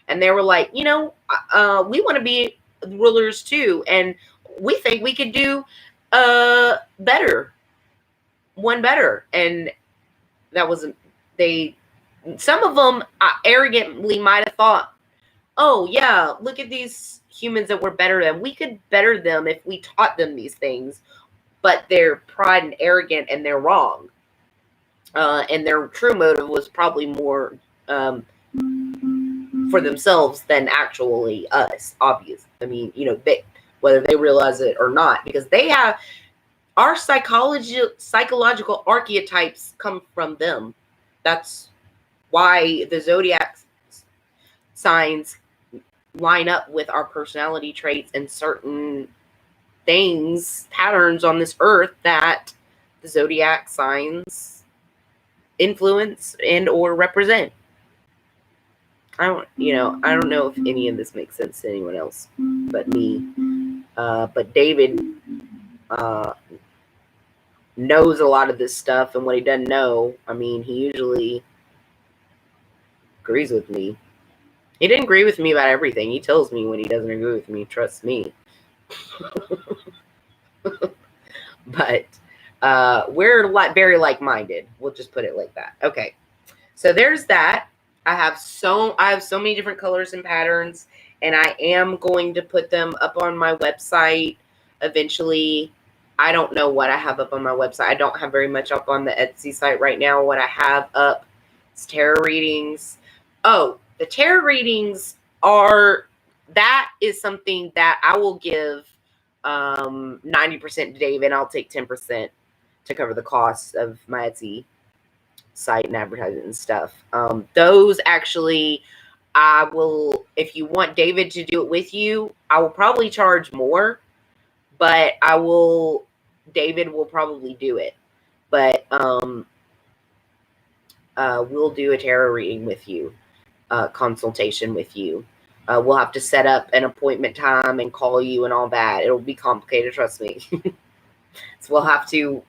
And they were like, we want to be rulers too. And we think we could do better. And that wasn't, some of them arrogantly might have thought, oh yeah, look at these humans that we're better than. We could better them if we taught them these things. But they're pride and arrogant, and they're wrong. And their true motive was probably more for themselves than actually us, obvious. I mean, whether they realize it or not, because they have, Our psychological archetypes come from them. That's why the zodiac signs line up with our personality traits and certain things, patterns on this earth that the zodiac signs influence and or represent. I don't know if any of this makes sense to anyone else but me. But David knows a lot of this stuff, and what he doesn't know, I mean, he usually agrees with me. He didn't agree with me about everything. He tells me when he doesn't agree with me. Trust me. But we're very like-minded. We'll just put it like that. Okay. So there's that. I have so many different colors and patterns, and I am going to put them up on my website eventually. I don't know what I have up on my website. I don't have very much up on the Etsy site right now. What I have up is tarot readings. Oh, the tarot readings that is something that I will give 90% to Dave, and I'll take 10% to cover the costs of my Etsy site and advertising and stuff. Those actually, I will, if you want David to do it with you, I will probably charge more, but David will probably do it. But we'll do a tarot reading with you, consultation with you. We'll have to set up an appointment time and call you and all that. It'll be complicated, trust me. So we'll have to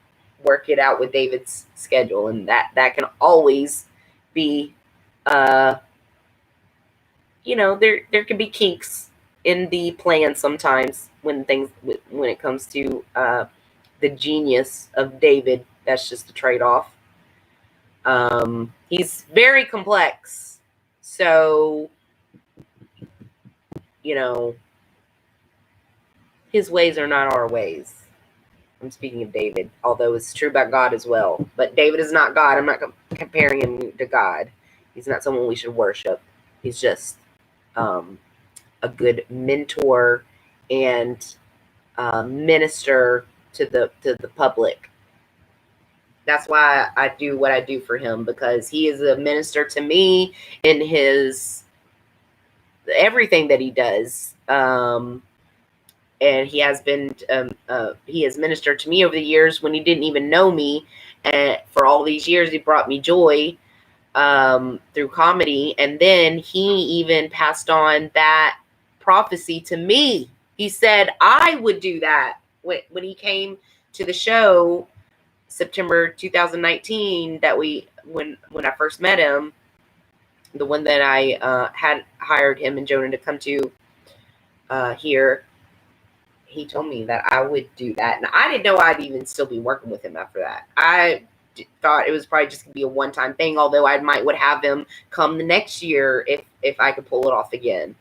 work it out with David's schedule, and that can always be, there can be kinks in the plan sometimes when it comes to the genius of David. That's just a trade-off. He's very complex, so his ways are not our ways. I'm speaking of David, although it's true about God as well. But David is not God. I'm not comparing him to God. He's not someone we should worship. He's just a good mentor and minister to the public. That's why I do what I do for him, because he is a minister to me in his everything that he does. And he has ministered to me over the years when he didn't even know me. And for all these years, he brought me joy through comedy. And then he even passed on that prophecy to me. He said I would do that when he came to the show, September 2019, when I first met him, the one that I had hired him and Jonah to come to here. He told me that I would do that, and I didn't know I'd even still be working with him after that. I thought it was probably just gonna be a one-time thing, although I would have him come the next year if I could pull it off again,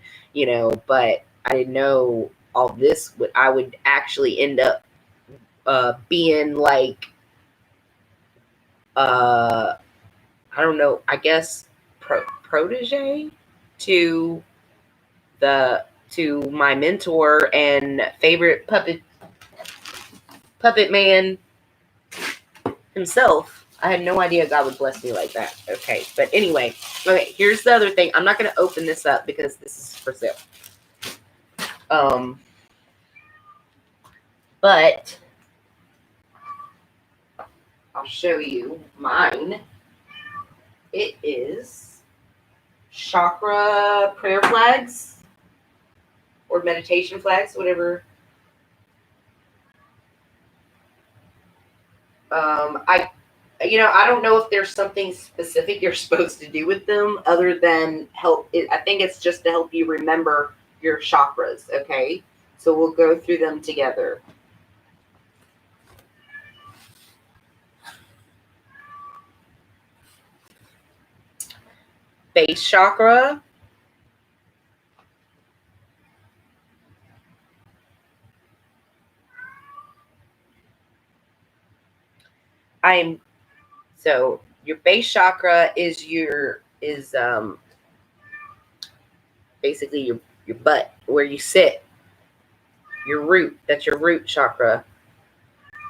but I didn't know all this I would actually end up being like I don't know, I guess protege to my mentor and favorite puppet man himself. I had no idea God would bless me like that. Okay, but anyway, here's the other thing. I'm not going to open this up because this is for sale. But I'll show you mine. It is chakra prayer flags or meditation flags, whatever. I don't know if there's something specific you're supposed to do with them other than help. I think it's just to help you remember your chakras. Okay, so we'll go through them together. Base chakra. So your base chakra is basically your butt, where you sit, your root. That's your root chakra.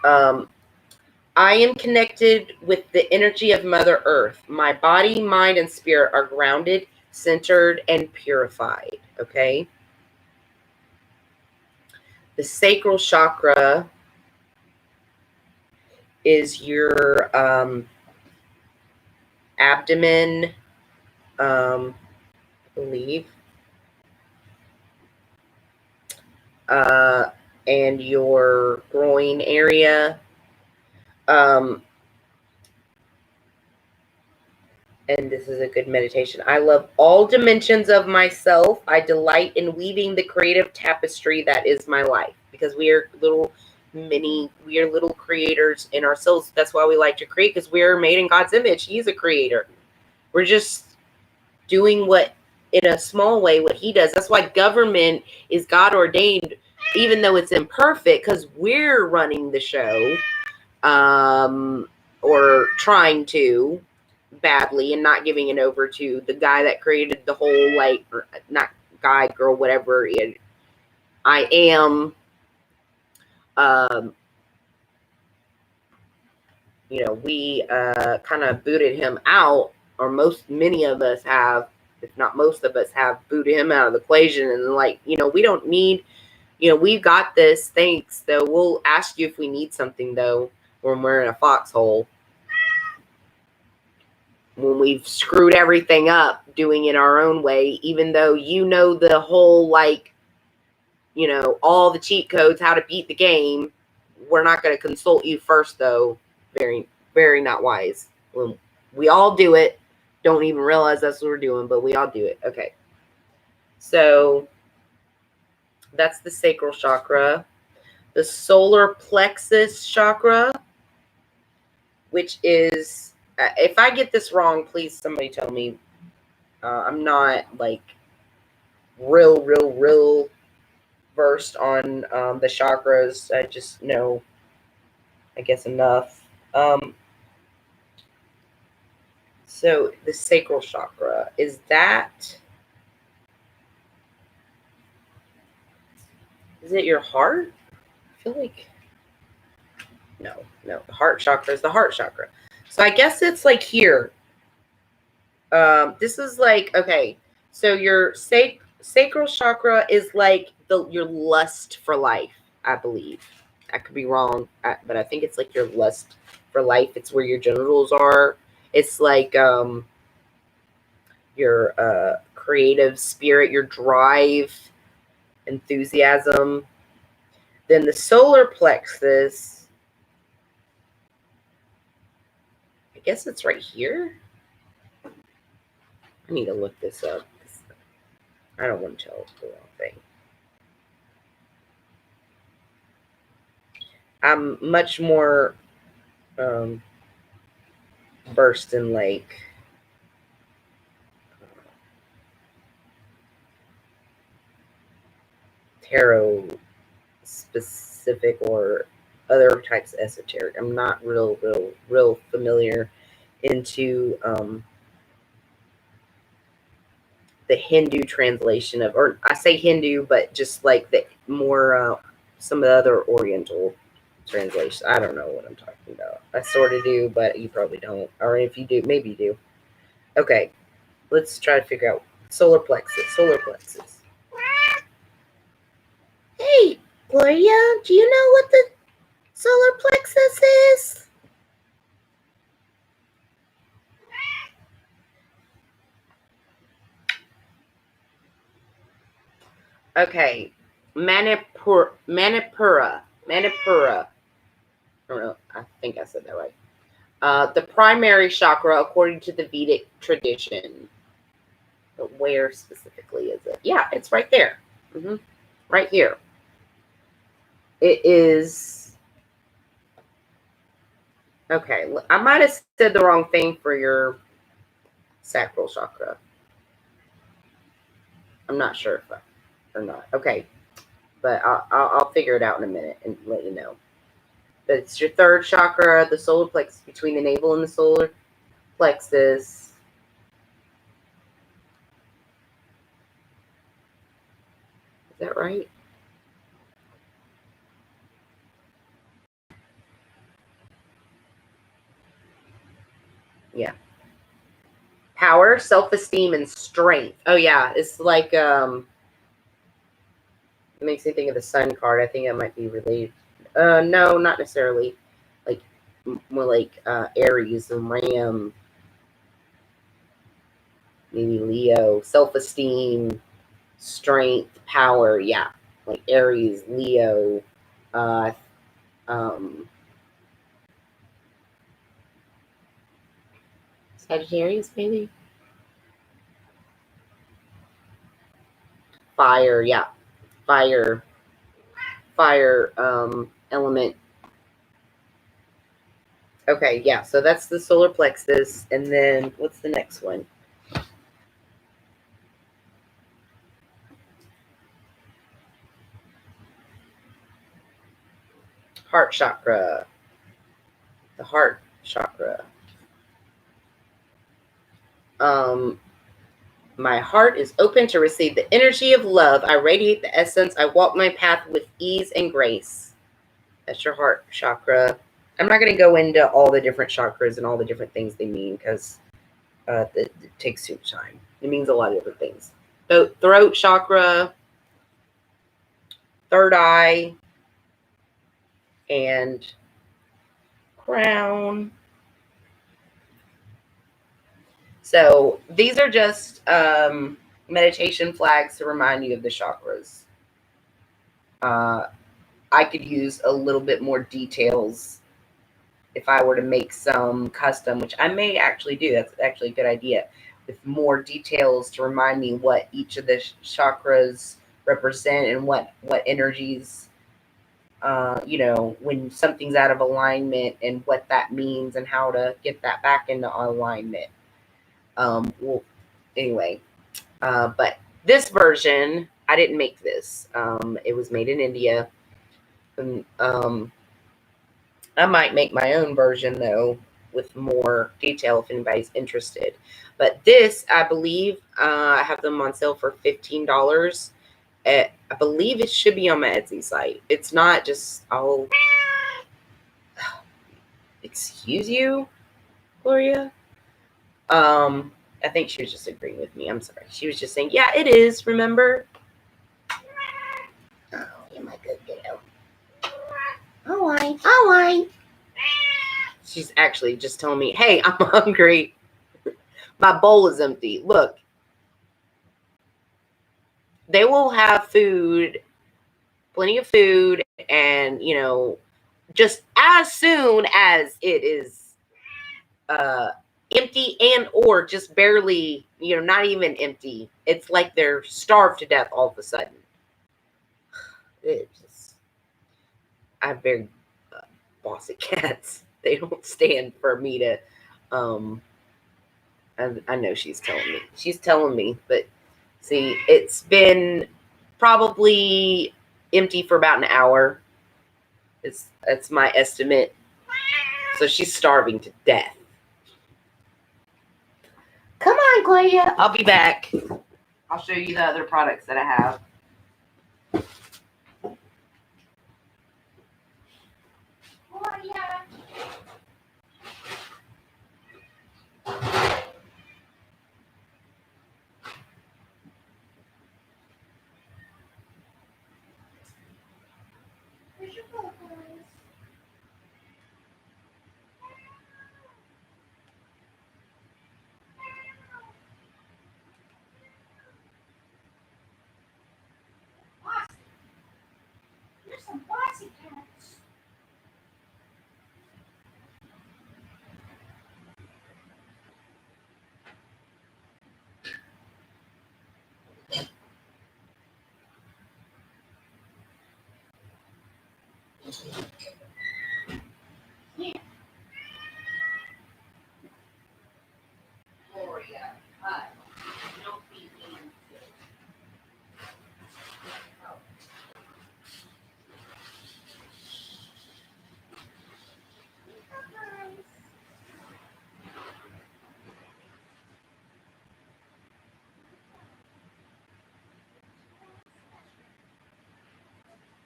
I am connected with the energy of Mother Earth. My body, mind, and spirit are grounded, centered, and purified. Okay. The sacral chakra is your abdomen, I believe, and your groin area. And this is a good meditation. I love all dimensions of myself. I delight in weaving the creative tapestry that is my life, because we are little creators in ourselves. That's why we like to create, because we are made in God's image. He's a creator. We're just doing what, in a small way, what he does. That's why government is God ordained, even though it's imperfect, because we're running the show, or trying to badly, and not giving it over to the guy that created the whole, like, not guy, girl, whatever. I am, we kind of booted him out, or many of us have, if not most of us have, booted him out of the equation. And like, we don't need, we've got this, thanks, though. We'll ask you if we need something, though, when we're in a foxhole. When we've screwed everything up doing it our own way, even though the whole, like, all the cheat codes, how to beat the game, we're not going to consult you first, though. Very, very not wise. When we all do it, don't even realize that's what we're doing, but we all do it. Okay. So that's the sacral chakra. The solar plexus chakra, which is, if I get this wrong, please somebody tell me. I'm not, like, real versed on the chakras. I just know, I guess, enough. So the sacral chakra, is it your heart? I feel like, no, the heart chakra is the heart chakra. So I guess it's like here. This is like, okay, so your sacral chakra is like your lust for life, I believe. I could be wrong, but I think it's like your lust for life. It's where your genitals are. It's like your creative spirit, your drive, enthusiasm. Then the solar plexus, I guess it's right here. I need to look this up. I don't want to tell the wrong thing. I'm much more versed in, like, tarot specific or other types of esoteric. I'm not real familiar into the Hindu translation of, or I say Hindu, but just like the more some of the other Oriental translations. I don't know what I'm talking about. I sort of do, but you probably don't. Or if you do, maybe you do. Okay, let's try to figure out solar plexus. Solar plexus. Hey, Gloria, do you know what the solar plexus is? Okay, Manipura. I don't know. I think I said that right. The primary chakra, according to the Vedic tradition. But where specifically is it? Yeah, it's right there. Right here. It is. Okay, I might have said the wrong thing for your sacral chakra. I'm not sure if or not. Okay, but I'll figure it out in a minute and let you know. But it's your third chakra, the solar plexus, between the navel and the solar plexus. Is that right? Yeah. Power, self-esteem, and strength. Oh yeah, it's like it makes me think of the sun card. I think that might be related. No, not necessarily. Like more like Aries and Ram, maybe Leo. Self-esteem, strength, power. Yeah, like Aries, Leo, uh, um, Sagittarius, maybe. Fire. Yeah, fire. Fire element. Okay, yeah, so that's the solar plexus. And then what's the next one? Heart chakra. The heart chakra. Um, my heart is open to receive the energy of love. I radiate the essence. I walk my path with ease and grace. That's your heart chakra. I'm not going to go into all the different chakras and all the different things they mean because it takes too much time. It means a lot of different things. So, throat chakra, third eye, and crown. So these are just meditation flags to remind you of the chakras. I could use a little bit more details if I were to make some custom, which I may actually do. That's actually a good idea. With more details to remind me what each of the chakras represent and what energies, when something's out of alignment and what that means and how to get that back into alignment. Well, anyway, but this version, I didn't make this. It was made in India. And, I might make my own version though with more detail if anybody's interested. But this, I believe, I have them on sale for $15. I believe it should be on my Etsy site. It's not just, oh, excuse you, Gloria. I think she was just agreeing with me. I'm sorry. She was just saying, yeah, it is. Remember? Oh, you're my good kiddo. Oh, I. She's actually just telling me, hey, I'm hungry. My bowl is empty. Look, they will have food, plenty of food, and, just as soon as it is empty and or just barely, not even empty, it's like they're starved to death all of a sudden. It just, I have very bossy cats. They don't stand for me to, I know she's telling me. She's telling me, but see, it's been probably empty for about an hour. That's my estimate. So she's starving to death. Come on, Gloria. I'll be back. I'll show you the other products that I have. Gloria. Where's your phone, Gloria? There's some bossy cats. Yeah. Gloria. Hi. Don't be mean.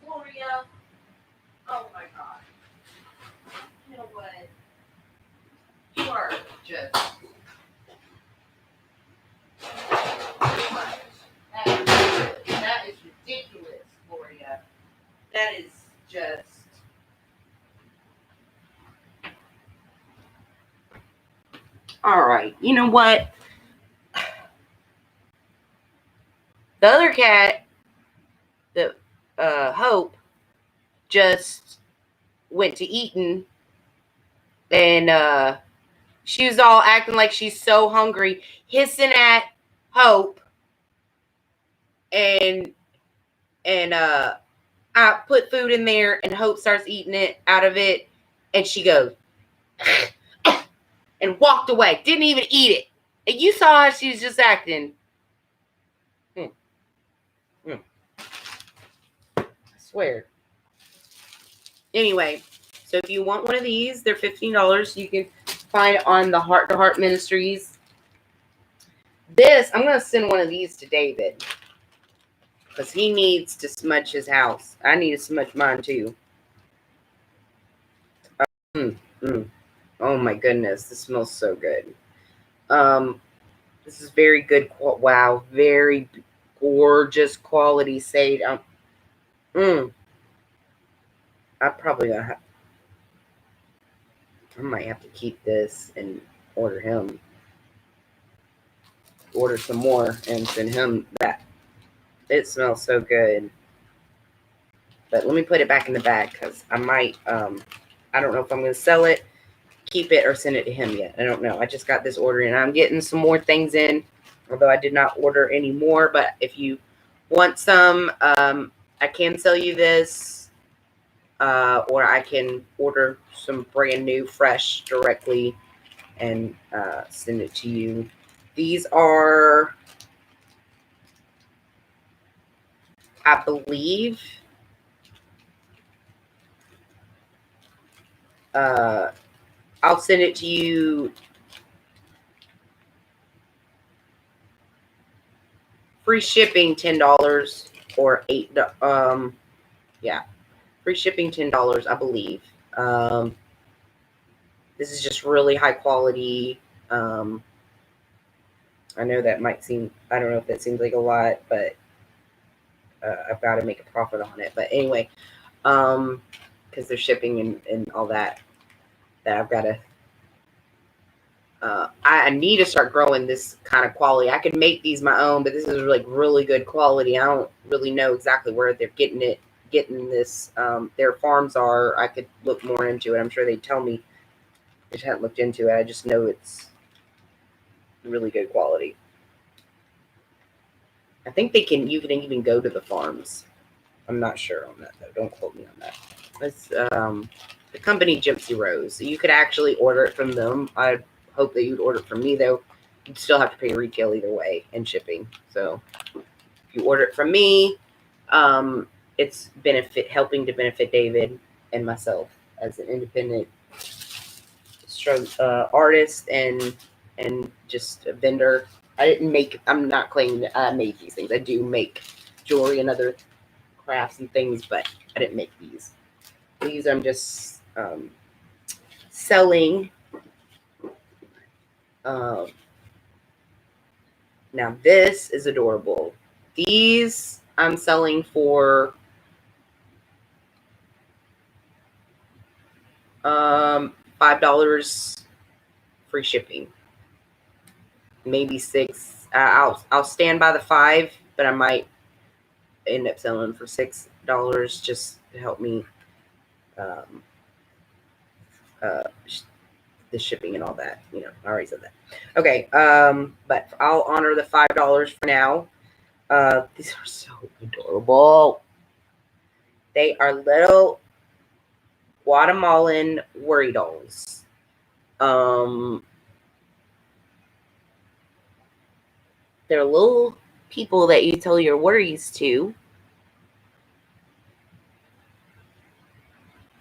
Gloria. Oh my God. You know what? You are just that is ridiculous, Gloria. That is just. All right. You know what? The other cat, the Hope, just went to eating, and she was all acting like she's so hungry, hissing at Hope, and I put food in there, and Hope starts eating it out of it, and she goes and walked away. Didn't even eat it. And you saw how she was just acting. I swear. Anyway, so if you want one of these, they're $15. You can find it on the Heart to Heart Ministries. This, I'm going to send one of these to David, because he needs to smudge his house. I need to smudge mine too. Oh my goodness, this smells so good. This is very good. Wow, very gorgeous quality sage. I probably gonna have. I might have to keep this and order some more and send him that. It smells so good. But let me put it back in the bag, because I might. I don't know if I'm going to sell it, keep it, or send it to him yet. I don't know. I just got this order, and I'm getting some more things in, although I did not order any more. But if you want some, I can sell you this, or I can order some brand new, fresh directly and send it to you. These are, I believe, I'll send it to you free shipping $10 or $8. Yeah, free shipping $10, I believe. This is just really high quality. I know that might seem, I don't know if that seems like a lot, but I've got to make a profit on it. But anyway, because they're shipping and all that I've got to, I need to start growing this kind of quality. I could make these my own, but this is like really good quality. I don't really know exactly where they're getting this. Their farms are. I could look more into it. I'm sure they'd tell me. I just haven't looked into it. I just know it's really good quality. I think you can even go to the farms. I'm not sure on that though. Don't quote me on that. It's the company Gypsy Rose. So you could actually order it from them. I hope that you'd order it from me though. You'd still have to pay retail either way and shipping. So if you order it from me, it's helping to benefit David and myself as an independent artist and just a vendor. I'm not claiming that I made these things. I do make jewelry and other crafts and things, but I didn't make these. These I'm just selling. Now this is adorable. These I'm selling for $5 free shipping. Maybe $6. I'll stand by the $5, but I might end up selling for $6 just to help me the shipping and all that. You know, I already said that. Okay, but I'll honor the $5 for now. These are so adorable. They are little Guatemalan worry dolls. They're little people that you tell your worries to.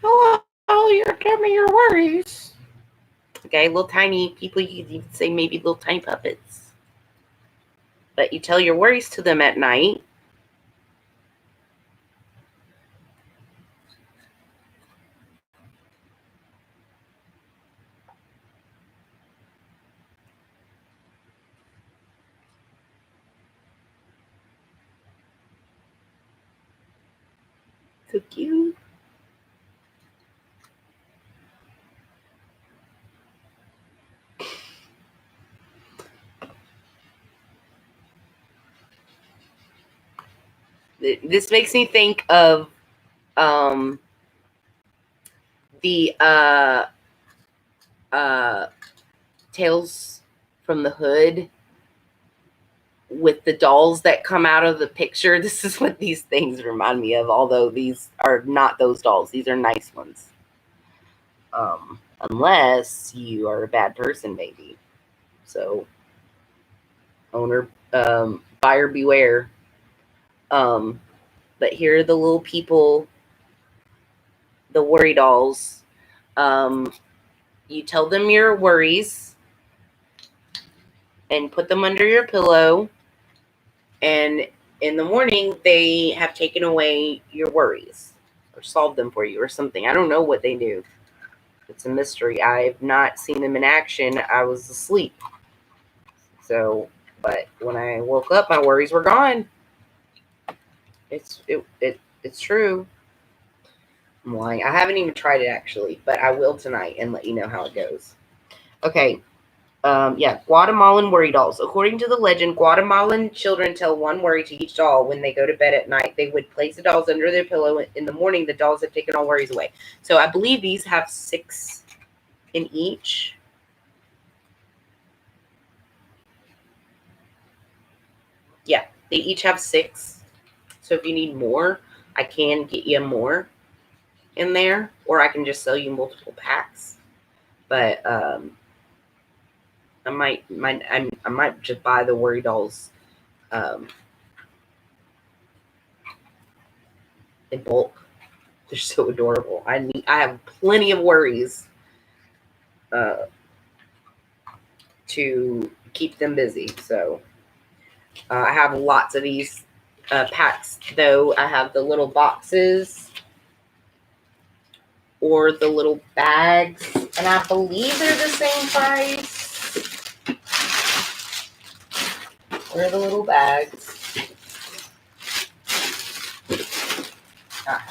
Hello, you're telling me your worries. Okay, little tiny people. You could even say maybe little tiny puppets. But you tell your worries to them at night. So cute. This makes me think of the Tales from the Hood with the dolls that come out of the picture. This is what these things remind me of, although these are not those dolls. These are nice ones. Unless you are a bad person, maybe. So, buyer beware. But here are the little people, the worry dolls. You tell them your worries and put them under your pillow. And in the morning, they have taken away your worries or solved them for you or something. I don't know what they do. It's a mystery. I've not seen them in action. I was asleep. So, but when I woke up, my worries were gone. It's true. I'm lying. I haven't even tried it actually, but I will tonight and let you know how it goes. Okay. Guatemalan worry dolls. According to the legend, Guatemalan children tell one worry to each doll when they go to bed at night. They would place the dolls under their pillow. In the morning, the dolls have taken all worries away. So I believe these have 6 in each. Yeah, they each have 6. So if you need more, I can get you more in there, or I can just sell you multiple packs. But I might just buy the worry dolls in bulk. They're so adorable. I have plenty of worries to keep them busy. So I have lots of these packs, though. I have the little boxes or the little bags, and I believe they're the same price. Where are the little bags? I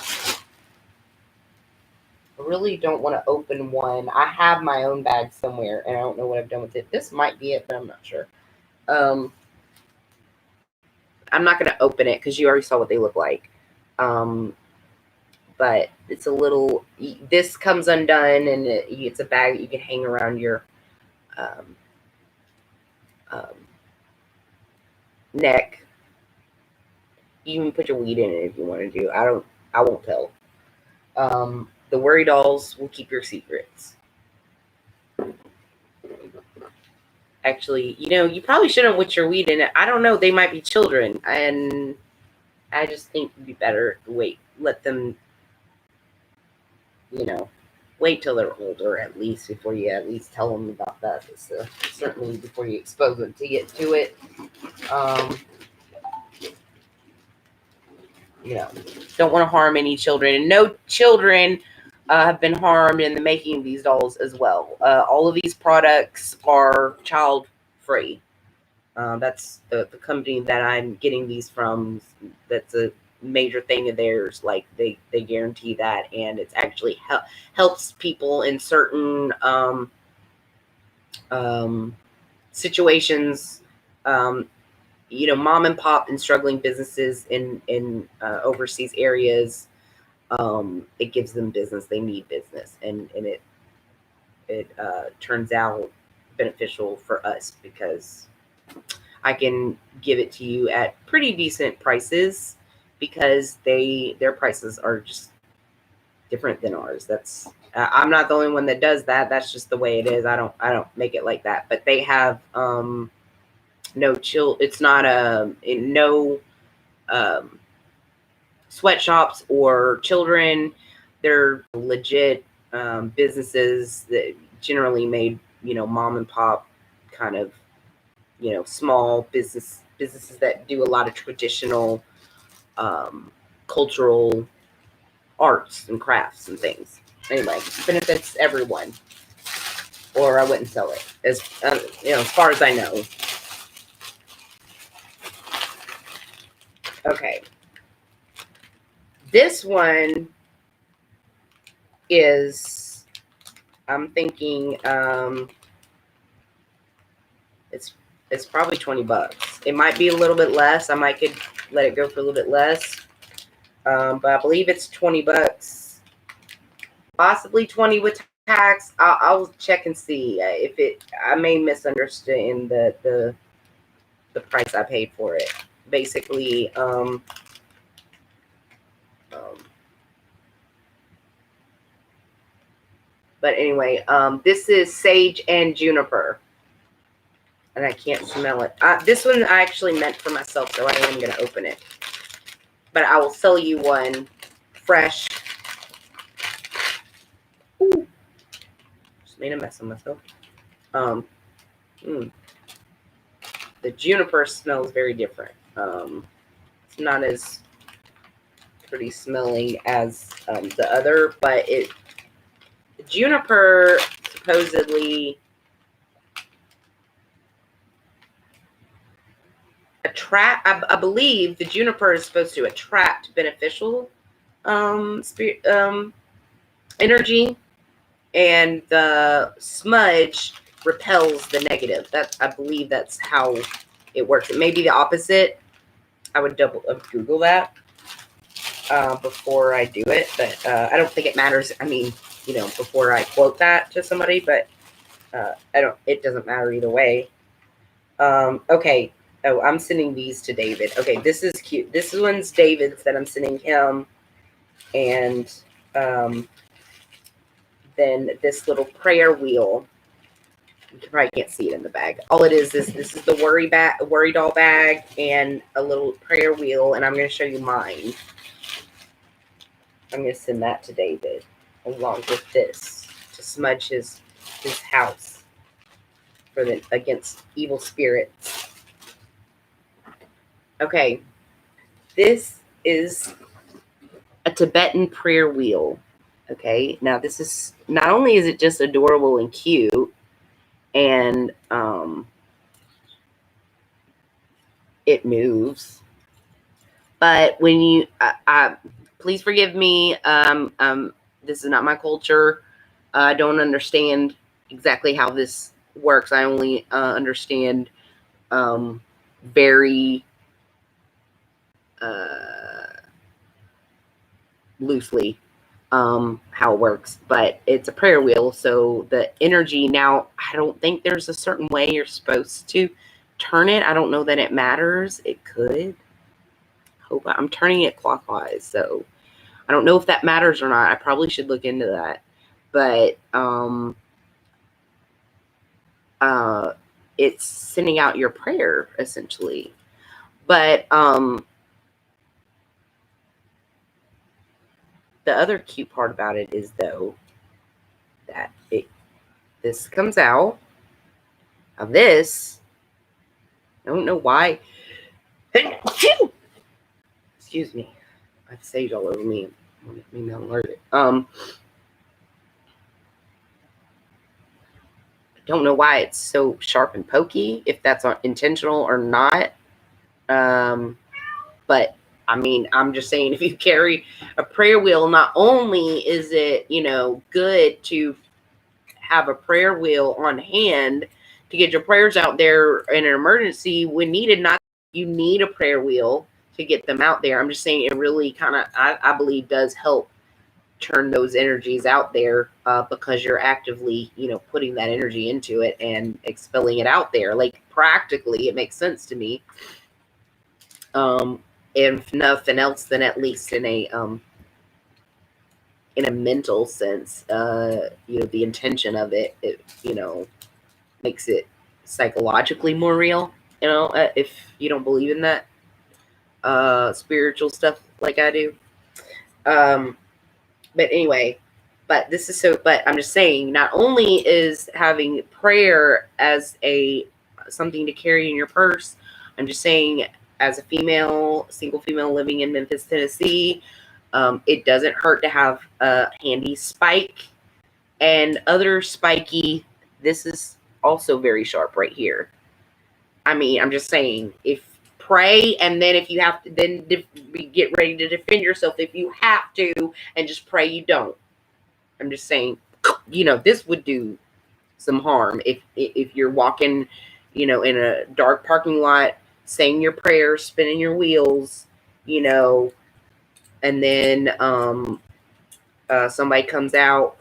really don't want to open one. I have my own bag somewhere, and I don't know what I've done with it. This might be it, but I'm not sure. I'm not going to open it because you already saw what they look like. But it's a little. This comes undone, and it's a bag that you can hang around your neck. You can put your weed in it if you want to do. I won't tell. The worry dolls will keep your secrets. Actually, you probably shouldn't put your weed in it. I don't know. They might be children, and I just think it'd be better to wait. Let them, wait till they're older at least before you at least tell them about that. So certainly before you expose them to get to it. Don't want to harm any children, and no children have been harmed in the making of these dolls as well. All of these products are child free. That's the company that I'm getting these from. That's a major thing of theirs. Like they guarantee that, and it's actually helps people in certain situations. Mom and pop and struggling businesses in overseas areas. It gives them business. They need business, and it turns out beneficial for us because I can give it to you at pretty decent prices because their prices are just different than ours. That's I'm not the only one that does that. That's just the way it is. I don't make it like that. But they have no chill. It's not no sweatshops or children. They're legit businesses that generally made mom and pop kind of small businesses that do a lot of traditional cultural arts and crafts and things. Anyway, benefits everyone, or I wouldn't sell it as far as I know. Okay. This one is, I'm thinking, it's probably $20. It might be a little bit less. I might could let it go for a little bit less. But I believe it's $20, possibly 20 with tax. I'll check and see if it. I may misunderstand the price I paid for it. Basically, but anyway, this is sage and juniper, and I can't smell it. This one I actually meant for myself, so I am going to open it. But I will sell you one fresh. Ooh. Just made a mess of myself. The juniper smells very different. It's not as pretty smelling as the other, but the juniper supposedly I believe the juniper is supposed to attract beneficial spirit energy, and the smudge repels the negative. I believe that's how it works. It may be the opposite. I would Google that before I do it, but I don't think it matters. I mean, before I quote that to somebody, but it doesn't matter either way. Okay. Oh, I'm sending these to David. Okay, this is cute. This one's David's that I'm sending him. And then this little prayer wheel. You probably can't see it in the bag. All it is this is the worry doll bag and a little prayer wheel, and I'm going to show you mine. I'm going to send that to David along with this to smudge his house against evil spirits. Okay, this is a Tibetan prayer wheel. Okay, now this is, not only is it just adorable and cute, and it moves, but when you, please forgive me, this is not my culture. I don't understand exactly how this works. I only understand very loosely how it works, but it's a prayer wheel. So the energy, now I don't think there's a certain way you're supposed to turn it. I don't know that it matters. It could. I'm turning it clockwise, so I don't know if that matters or not. I probably should look into that. But it's sending out your prayer essentially. But the other cute part about it is, though, that this comes out. Now this, I don't know why. Excuse me. I have sage all over me. Maybe I'm allergic. I don't know why it's so sharp and pokey, if that's intentional or not. But I mean, I'm just saying, if you carry a prayer wheel, not only is it, good to have a prayer wheel on hand to get your prayers out there in an emergency when needed, not you need a prayer wheel to get them out there. I'm just saying it really kind of, I believe, does help turn those energies out there because you're actively, putting that energy into it and expelling it out there. Like, practically, it makes sense to me. If nothing else, then at least in a mental sense, the intention of it, makes it psychologically more real. If you don't believe in that spiritual stuff like I do. But anyway, but I'm just saying, not only is having prayer as something to carry in your purse, I'm just saying, as a single female living in Memphis, Tennessee, it doesn't hurt to have a handy spike and other spiky. This is also very sharp right here. I mean, I'm just saying, if pray, and then if you have to, then get ready to defend yourself if you have to, and just pray you don't. I'm just saying, this would do some harm if you're walking, in a dark parking lot, saying your prayers, spinning your wheels, and then somebody comes out,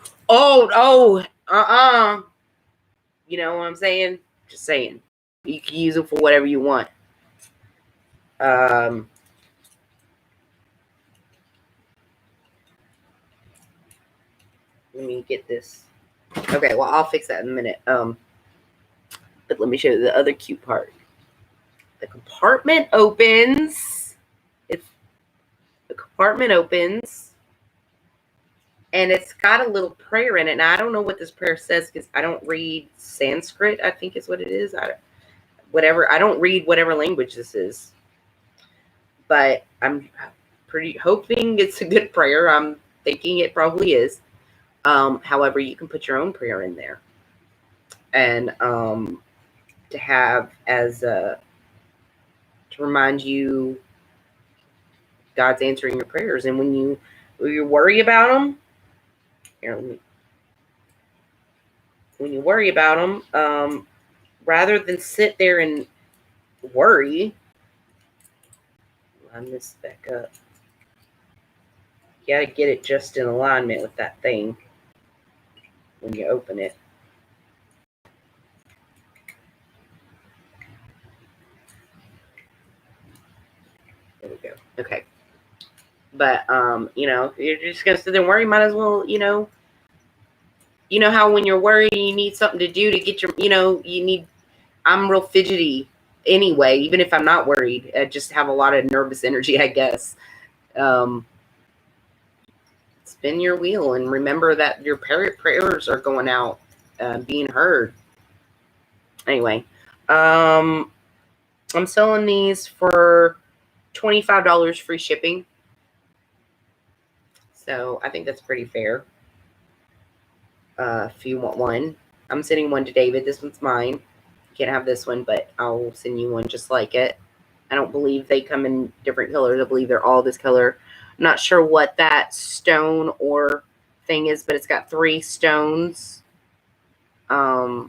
you know what I'm saying? Just saying. You can use it for whatever you want. Let me get this. Okay, well, I'll fix that in a minute. But let me show you the other cute part. The compartment opens. The compartment opens. And it's got a little prayer in it. Now, I don't know what this prayer says because I don't read Sanskrit, I think is what it is. I don't read whatever language this is. But I'm pretty hoping it's a good prayer. I'm thinking it probably is. However, you can put your own prayer in there. And to have as to remind you God's answering your prayers. And when you worry about them, when you worry about them, rather than sit there and worry, line this back up. You got to get it just in alignment with that thing when you open it. There we go. Okay. But, if you're just going to sit there and worry, might as well, how when you're worried, you need something to do to get your, I'm real fidgety anyway, even if I'm not worried. I just have a lot of nervous energy, I guess. Spin your wheel and remember that your prayers are going out, being heard. Anyway, I'm selling these for $25 free shipping. So I think that's pretty fair. If you want one, I'm sending one to David. This one's mine. You can't have this one, but I'll send you one just like it. I don't believe they come in different colors. I believe they're all this color. I'm not sure what that stone or thing is, but it's got 3 stones. I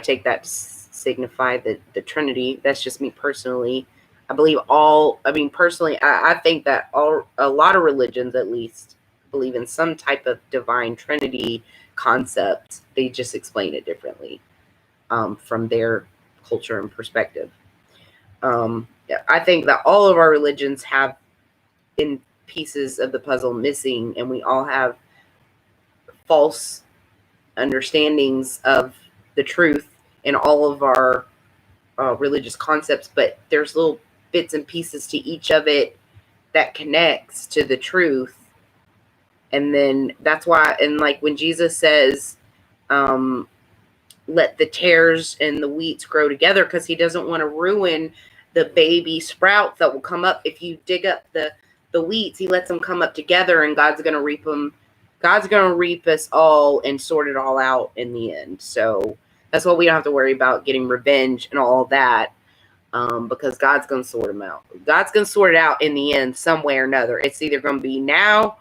take that to signify the Trinity. That's just me personally. I believe personally, I think that a lot of religions, at least, believe in some type of divine Trinity concept. They just explain it differently from their culture and perspective. I think that all of our religions have in pieces of the puzzle missing, and we all have false understandings of the truth in all of our religious concepts, but there's little bits and pieces to each of it that connects to the truth. And then that's why, and like when Jesus says, let the tares and the wheats grow together, because he doesn't want to ruin the baby sprouts that will come up. If you dig up the wheats, he lets them come up together, and God's going to reap them. God's going to reap us all and sort it all out in the end. So that's why we don't have to worry about getting revenge and all that, because God's going to sort them out. God's going to sort it out in the end some way or another. It's either going to be now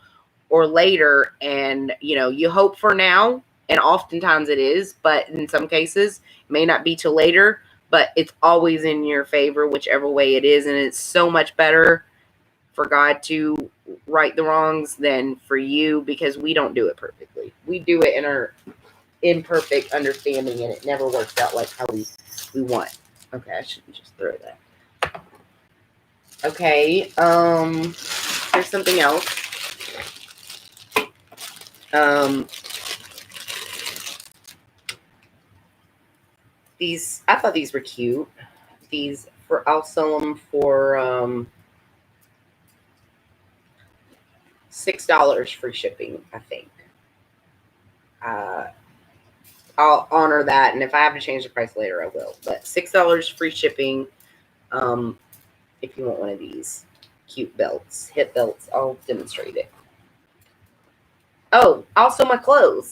or later, and you hope for now, and oftentimes it is, but in some cases it may not be till later, but it's always in your favor whichever way it is. And it's so much better for God to right the wrongs than for you, because we don't do it perfectly. We do it in our imperfect understanding, and it never works out like how we want. Okay, I shouldn't just throw that. Okay, here's something else. I thought these were cute. I'll sell them for $6 free shipping, I think. I'll honor that, and if I have to change the price later, I will. But $6 free shipping. If you want one of these cute belts, hip belts, I'll demonstrate it. Oh, also my clothes.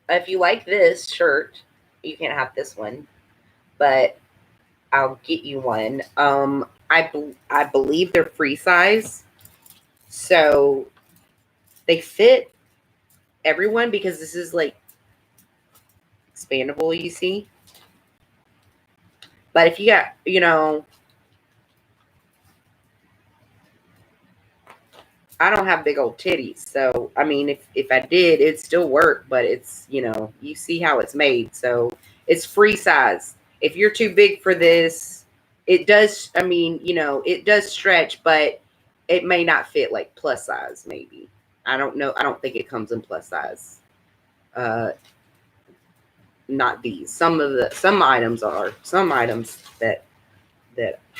If you like this shirt, you can't have this one, but I'll get you one. I believe they're free size, so they fit everyone because this is like expandable. You see, but if you got, I don't have big old titties, so I mean, if I did, it'd still work. But it's, you see how it's made, so it's free size. If you're too big for this, it does. I mean, it does stretch, but it may not fit like plus size. Maybe, I don't know. I don't think it comes in plus size. Uh, Not these. Some items are. Some items that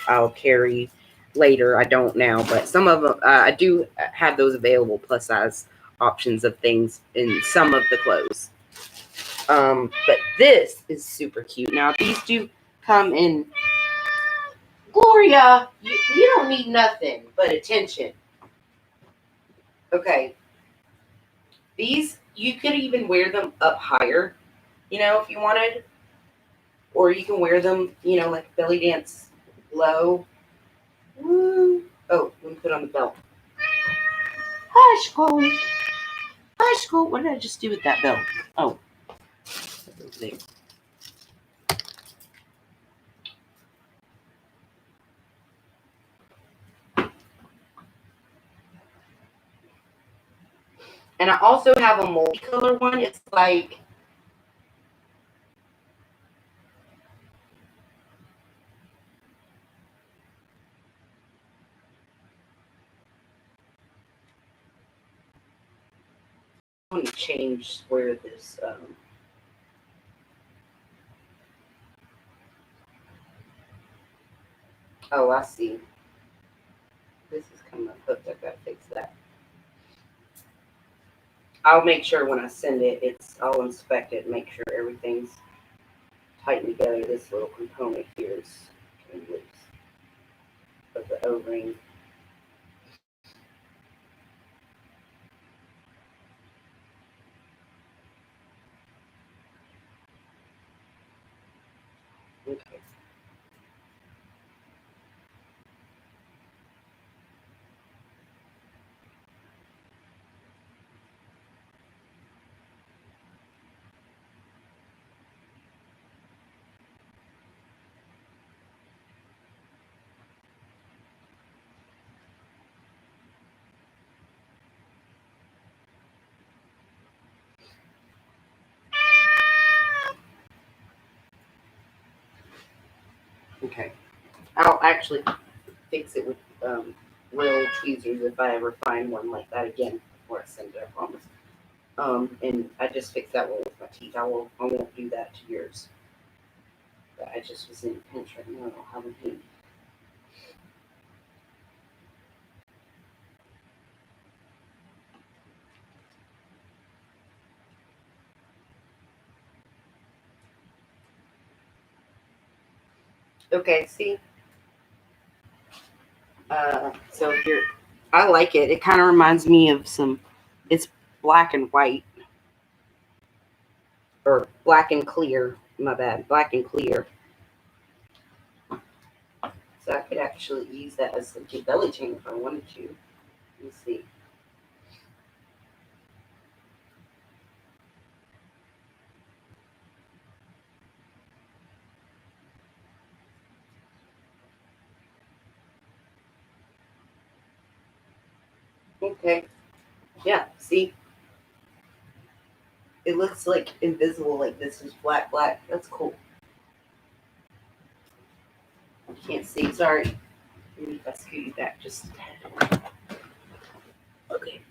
I'll carry later. I don't now, but some of them I do have those available plus size options of things in some of the clothes. But this is super cute. Now these do come in. Gloria, you don't need nothing but attention. Okay, these you could even wear them up higher, if you wanted, or you can wear them, like belly dance low. Woo. Oh, let me put on the belt. Hush, Chloe. Hush, Chloe. What did I just do with that belt? Oh, there. And I also have a multicolor one. It's like, I want to change where this. Oh, I see. This is coming up hooked. I've got to fix that. I'll make sure when I send it, I'll inspect it and make sure everything's tightened together. This little component here is loose of the O-ring. Okay. Okay. I'll actually fix it with real tweezers if I ever find one like that again before I send it, I promise. And I just fixed that one with my teeth. I won't do that to yours. But I just was in a pinch right now. I don't have a hand. Okay, see? So if you're, I like it. It kind of reminds me of it's black and white. Or black and clear. My bad. Black and clear. So I could actually use that as a belly chain if I wanted to. Let me see. Okay. Yeah, see? It looks like invisible, like this is black. That's cool. You can't see. Sorry. Maybe if I scoot you back just a tad. Okay.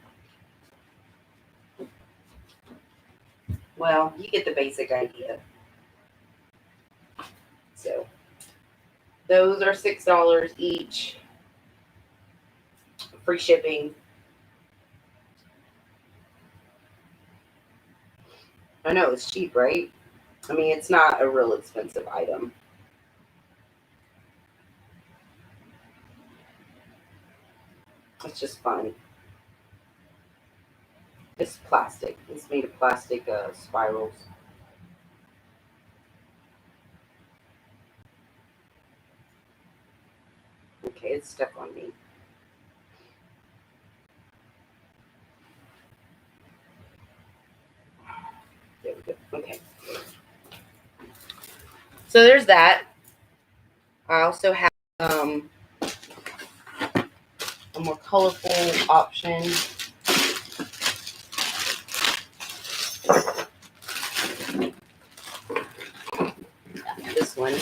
Well, you get the basic idea. So those are $6 each. Free shipping. I know it's cheap, right? I mean, it's not a real expensive item. It's just fun. It's plastic. It's made of plastic spirals. Okay, it's stuck on me. There we go. Okay. So there's that. I also have a more colorful option. This one.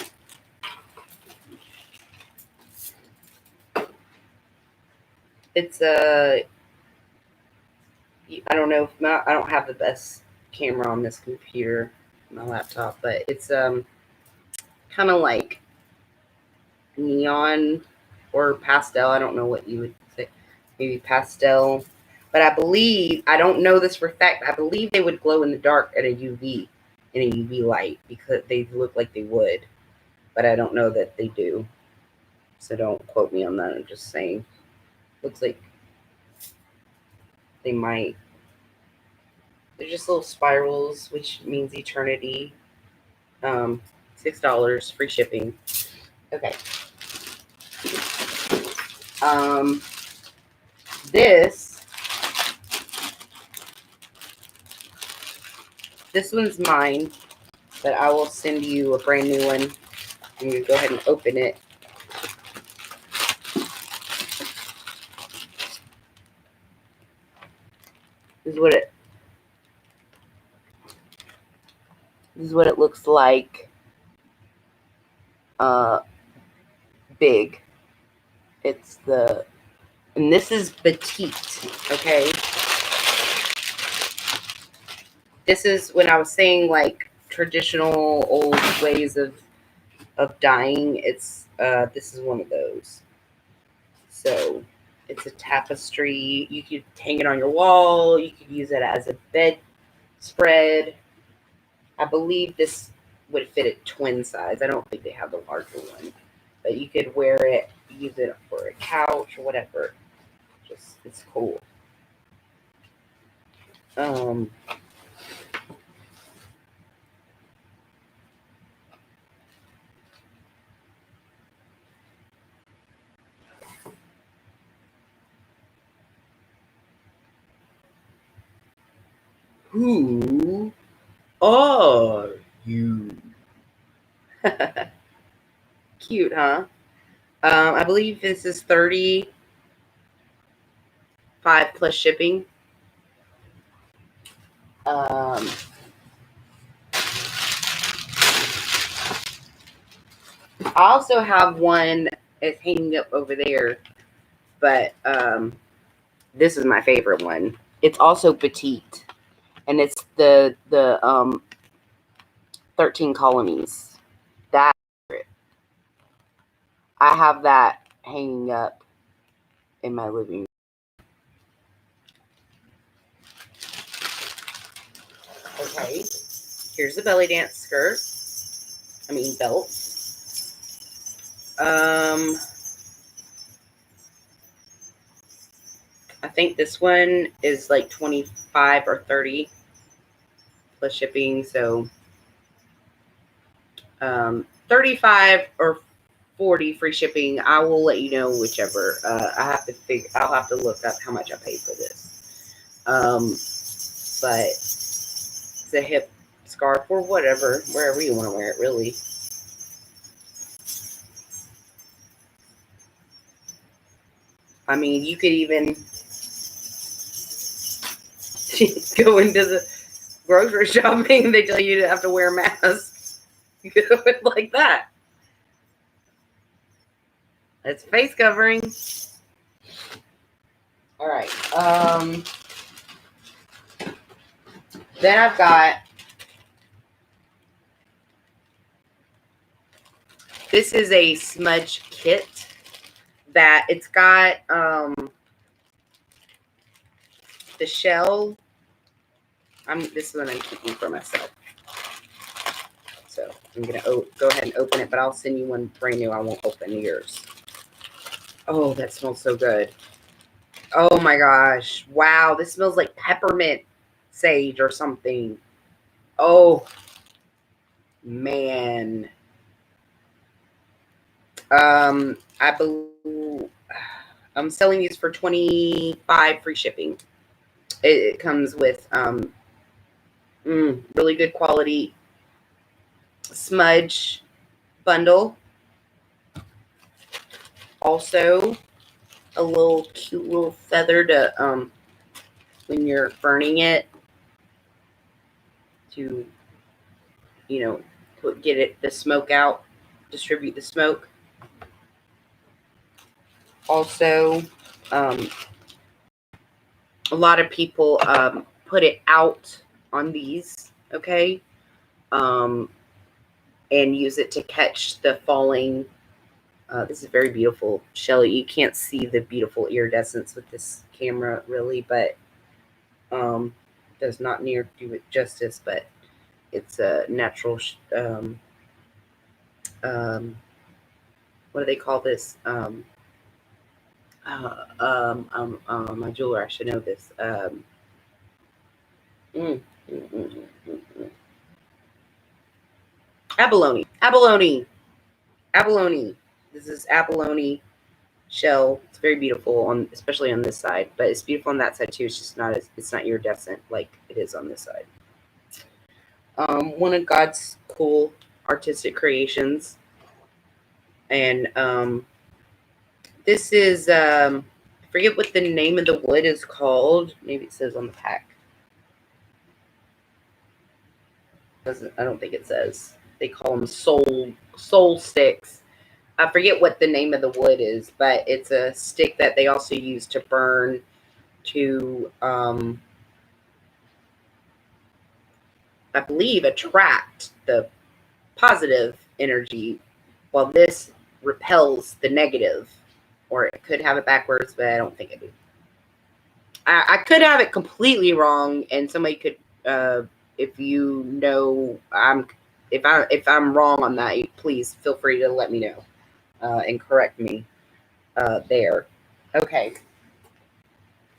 It's a. I don't know if I don't have the best camera on this computer, my laptop, but it's kind of like neon or pastel. I don't know what you would say, maybe pastel. But I don't know this for a fact. I believe they would glow in the dark at a UV, in a UV light, because they look like they would. But I don't know that they do. So don't quote me on that. I'm just saying. Looks like they might. They're just little spirals, which means eternity. $6, free shipping. Okay. This one's mine, but I will send you a brand new one. I'm gonna go ahead and open it. This is what it looks like. Big. And this is petite. Okay. This is when I was saying like traditional old ways of dyeing. It's this is one of those. So it's a tapestry. You could hang it on your wall. You could use it as a bed spread. I believe this would fit at twin size. I don't think they have the larger one, but you could wear it, use it for a couch or whatever. Just it's cool. Who are you? Cute, huh? I believe this is 35 plus shipping. I also have one that's hanging up over there, but this is my favorite one. It's also petite, and it's the 13 colonies. That I have that hanging up in my living room. Okay, here's the belly dance skirt. I mean belt. I think this one is like 25 or 30 plus shipping. So 35 or 40 free shipping. I will let you know whichever. I'll have to look up how much I paid for this. But it's a hip scarf or whatever, wherever you want to wear it, really. I mean, you could even go into the grocery shopping. They tell you to have to wear a mask. You could do it like that. It's face covering. All right. Then I've got this is a smudge kit that it's got the shell. This one I'm keeping for myself. So I'm gonna go ahead and open it, but I'll send you one brand new. I won't open yours. Oh, that smells so good. Oh my gosh. Wow, this smells like peppermint sage or something. Oh man. I believe I'm selling these for $25 free shipping. It comes with really good quality smudge bundle. Also, a little cute little feather to when you're burning it to get it the smoke out, distribute the smoke. Also, a lot of people put it out on these, okay, and use it to catch the falling. This is very beautiful, Shelly. You can't see the beautiful iridescence with this camera, really, but does not near do it justice. But it's a natural. What do they call this? My jeweler. I should know this. Mm, mm, mm, mm, mm. Abalone. Abalone. Abalone. This is abalone shell. It's very beautiful especially on this side, but it's beautiful on that side too. It's just it's not iridescent like it is on this side. One of God's cool artistic creations, and this is I forget what the name of the wood is called. Maybe it says on the pack. I don't think it says. They call them soul sticks. I forget what the name of the wood is, but it's a stick that they also use to burn to, I believe, attract the positive energy, while this repels the negative. Or it could have it backwards, but I don't think it do. I could have it completely wrong, and somebody could, if you know, if I'm wrong on that, please feel free to let me know and correct me there. Okay.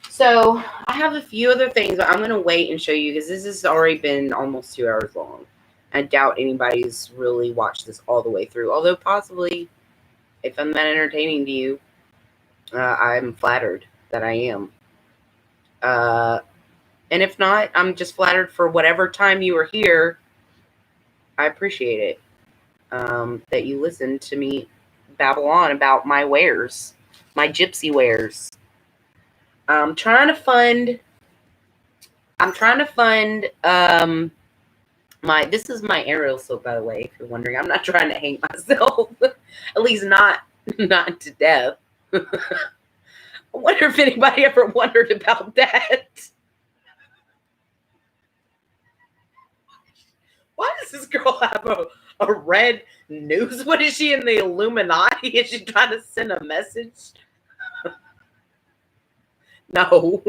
So I have a few other things, but I'm going to wait and show you because this has already been almost 2 hours long. I doubt anybody's really watched this all the way through, although possibly if I'm that entertaining to you, I'm flattered that I am. And if not, I'm just flattered for whatever time you were here. I appreciate it that you listened to me babble on about my wares, my gypsy wares. I'm trying to fund this is my aerial silk, by the way, if you're wondering. I'm not trying to hang myself. At least not to death. I wonder if anybody ever wondered about that. Why does this girl have a red noose? What is she, in the Illuminati? Is she trying to send a message? No.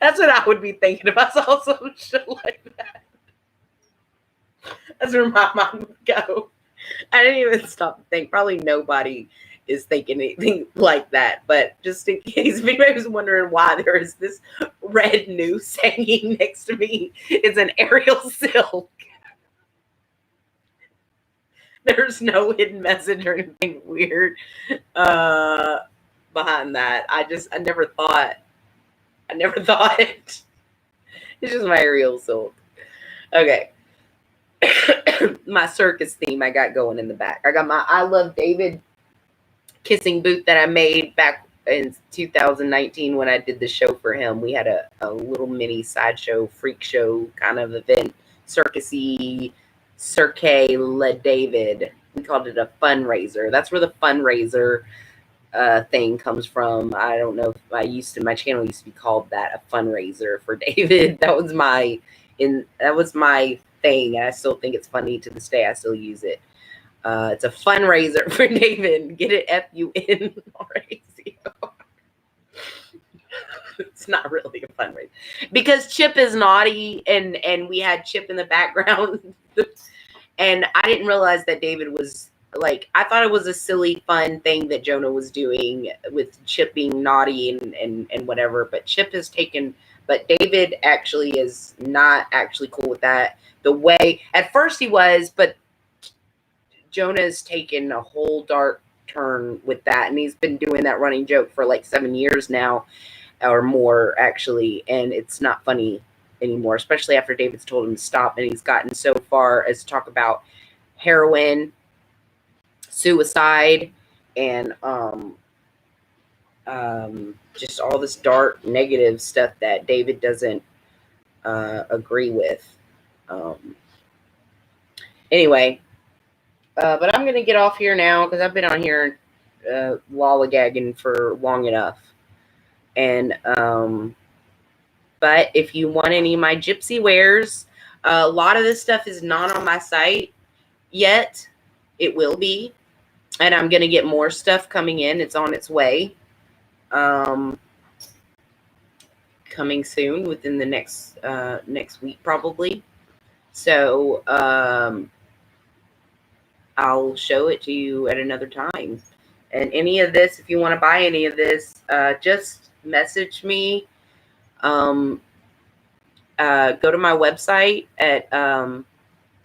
That's what I would be thinking if I saw some shit like that. That's where my mind would go. I didn't even stop to think. Probably nobody is thinking anything like that. But just in case if anybody was wondering why there is this red noose hanging next to me, it's an aerial silk. There's no hidden message or anything weird behind that. I never thought. It's just my aerial silk. Okay. My circus theme I got going in the back. I got my I Love David kissing boot that I made back in 2019 when I did the show for him. We had a little mini sideshow, freak show kind of event, circusy, Cirque Le David. We called it a fundraiser. That's where the fundraiser thing comes from. I don't know if my channel used to be called that, a fundraiser for David. That was my thing, and I still think it's funny to this day. I still use it. It's a fundraiser for David. Get it FUNRAZER. It's not really a fundraiser because Chip is naughty, and we had Chip in the background, and I didn't realize that David was like, I thought it was a silly, fun thing that Jonah was doing with Chip being naughty and whatever. But but David actually is not actually cool with that. The way at first he was, but Jonah's taken a whole dark turn with that, and he's been doing that running joke for like 7 years now, or more actually, and it's not funny anymore, especially after David's told him to stop, and he's gotten so far as to talk about heroin, suicide, and just all this dark negative stuff that David doesn't agree with. Anyway, but I'm gonna get off here now because I've been on here lollygagging for long enough. And but if you want any of my gypsy wares, a lot of this stuff is not on my site yet. It will be, and I'm gonna get more stuff coming in. It's on its way. Coming soon within the next week probably. So I'll show it to you at another time. And any of this, if you want to buy any of this, just message me. Go to my website at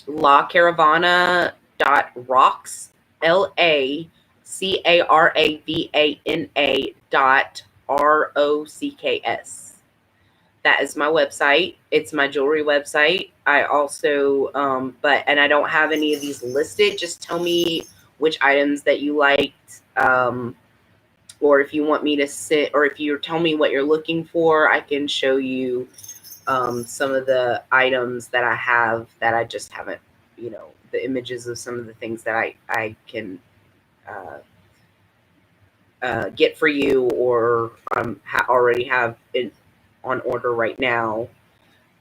lacaravana.rocks, LACARAVANA.ROCKS. That is my website. It's my jewelry website. I also, and I don't have any of these listed. Just tell me which items that you liked, or if you want me to sit, or if you tell me what you're looking for, I can show you some of the items that I have that I just haven't, the images of some of the things that I can get for you, or already have it on order right now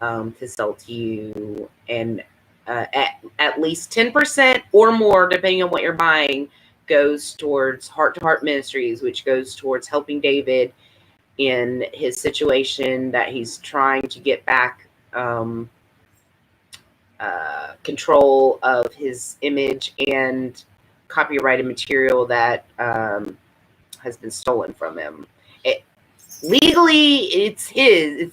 to sell to you. And at least 10% or more, depending on what you're buying, goes towards Heart to Heart Ministries, which goes towards helping David in his situation that he's trying to get back control of his image and copyrighted material that has been stolen from him. Legally, it's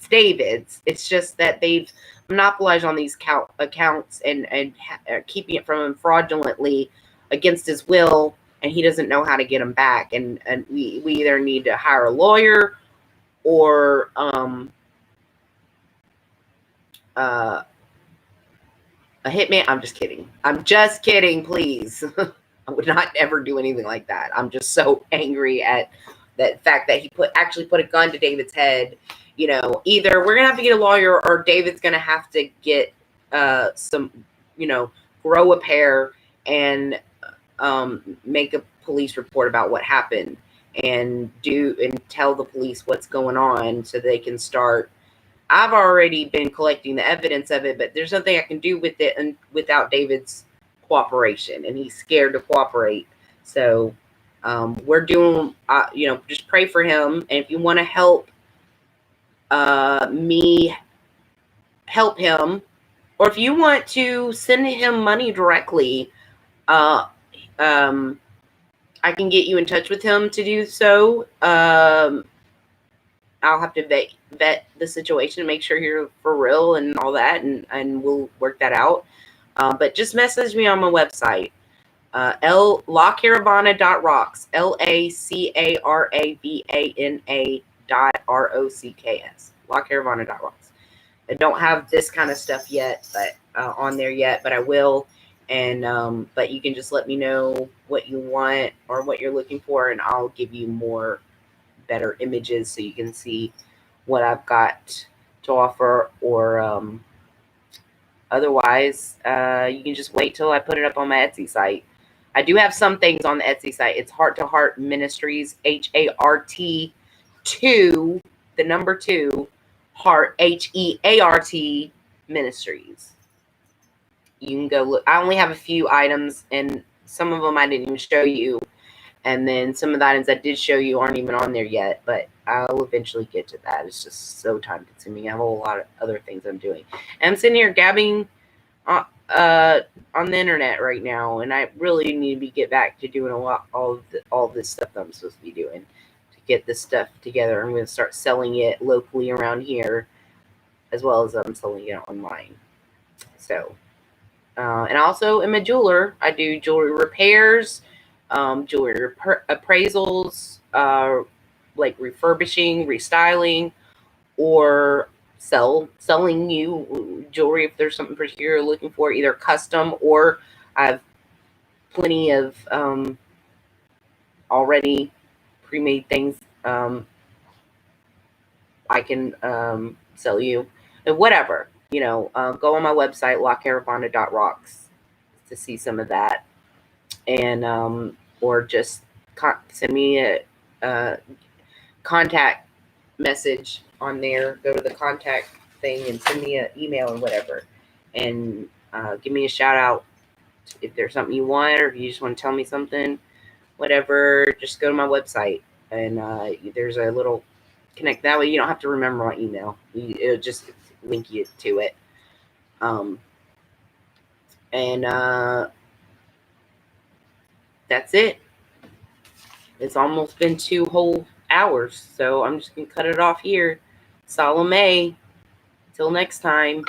David's. It's just that they've monopolized on these accounts and keeping it from him fraudulently against his will, and he doesn't know how to get them back. And we either need to hire a lawyer or a hitman. I'm just kidding. Please. I would not ever do anything like that. I'm just so angry at that fact that he actually put a gun to David's head. Either we're gonna have to get a lawyer, or David's gonna have to get some, grow a pair and make a police report about what happened, and tell the police what's going on so they can start. I've already been collecting the evidence of it, but there's nothing I can do with it and without David's cooperation, and he's scared to cooperate. So we're doing, just pray for him. And if you want to help me help him, or if you want to send him money directly, I can get you in touch with him to do so. I'll have to vet the situation, make sure you're for real and all that, and we'll work that out. But just message me on my website, lacaravana.rocks, LACARAVANA.ROCKS, lacaravana.rocks. I don't have this kind of stuff yet, but on there yet, but I will. And but you can just let me know what you want or what you're looking for, and I'll give you better images so you can see what I've got to offer. Or otherwise, you can just wait till I put it up on my Etsy site. I do have some things on the Etsy site. It's Heart to Heart Ministries, HART 2, the number 2, Heart, HEART Ministries. You can go look. I only have a few items, and some of them I didn't even show you. And then some of the items I did show you aren't even on there yet, but I'll eventually get to that. It's just so time consuming. I have a whole lot of other things I'm doing. And I'm sitting here gabbing on the internet right now, and I really need to get back to doing all this stuff that I'm supposed to be doing to get this stuff together. I'm going to start selling it locally around here, as well as I'm selling it online. So And also am a jeweler. I do jewelry repairs, jewelry appraisals, like refurbishing, restyling, or selling you jewelry if there's something particular you're looking for, either custom or I have plenty of already pre-made things I can sell you, and whatever. Go on my website lacaravana.rocks to see some of that, and or just send me a contact message on there. Go to the contact thing and send me an email and whatever, and give me a shout out if there's something you want, or if you just want to tell me something, whatever. Just go to my website, and there's a little connect. That way you don't have to remember my email. It'll just link you to it. And that's it. It's almost been 2 whole hours, so I'm just gonna cut it off here. Salome. Till next time.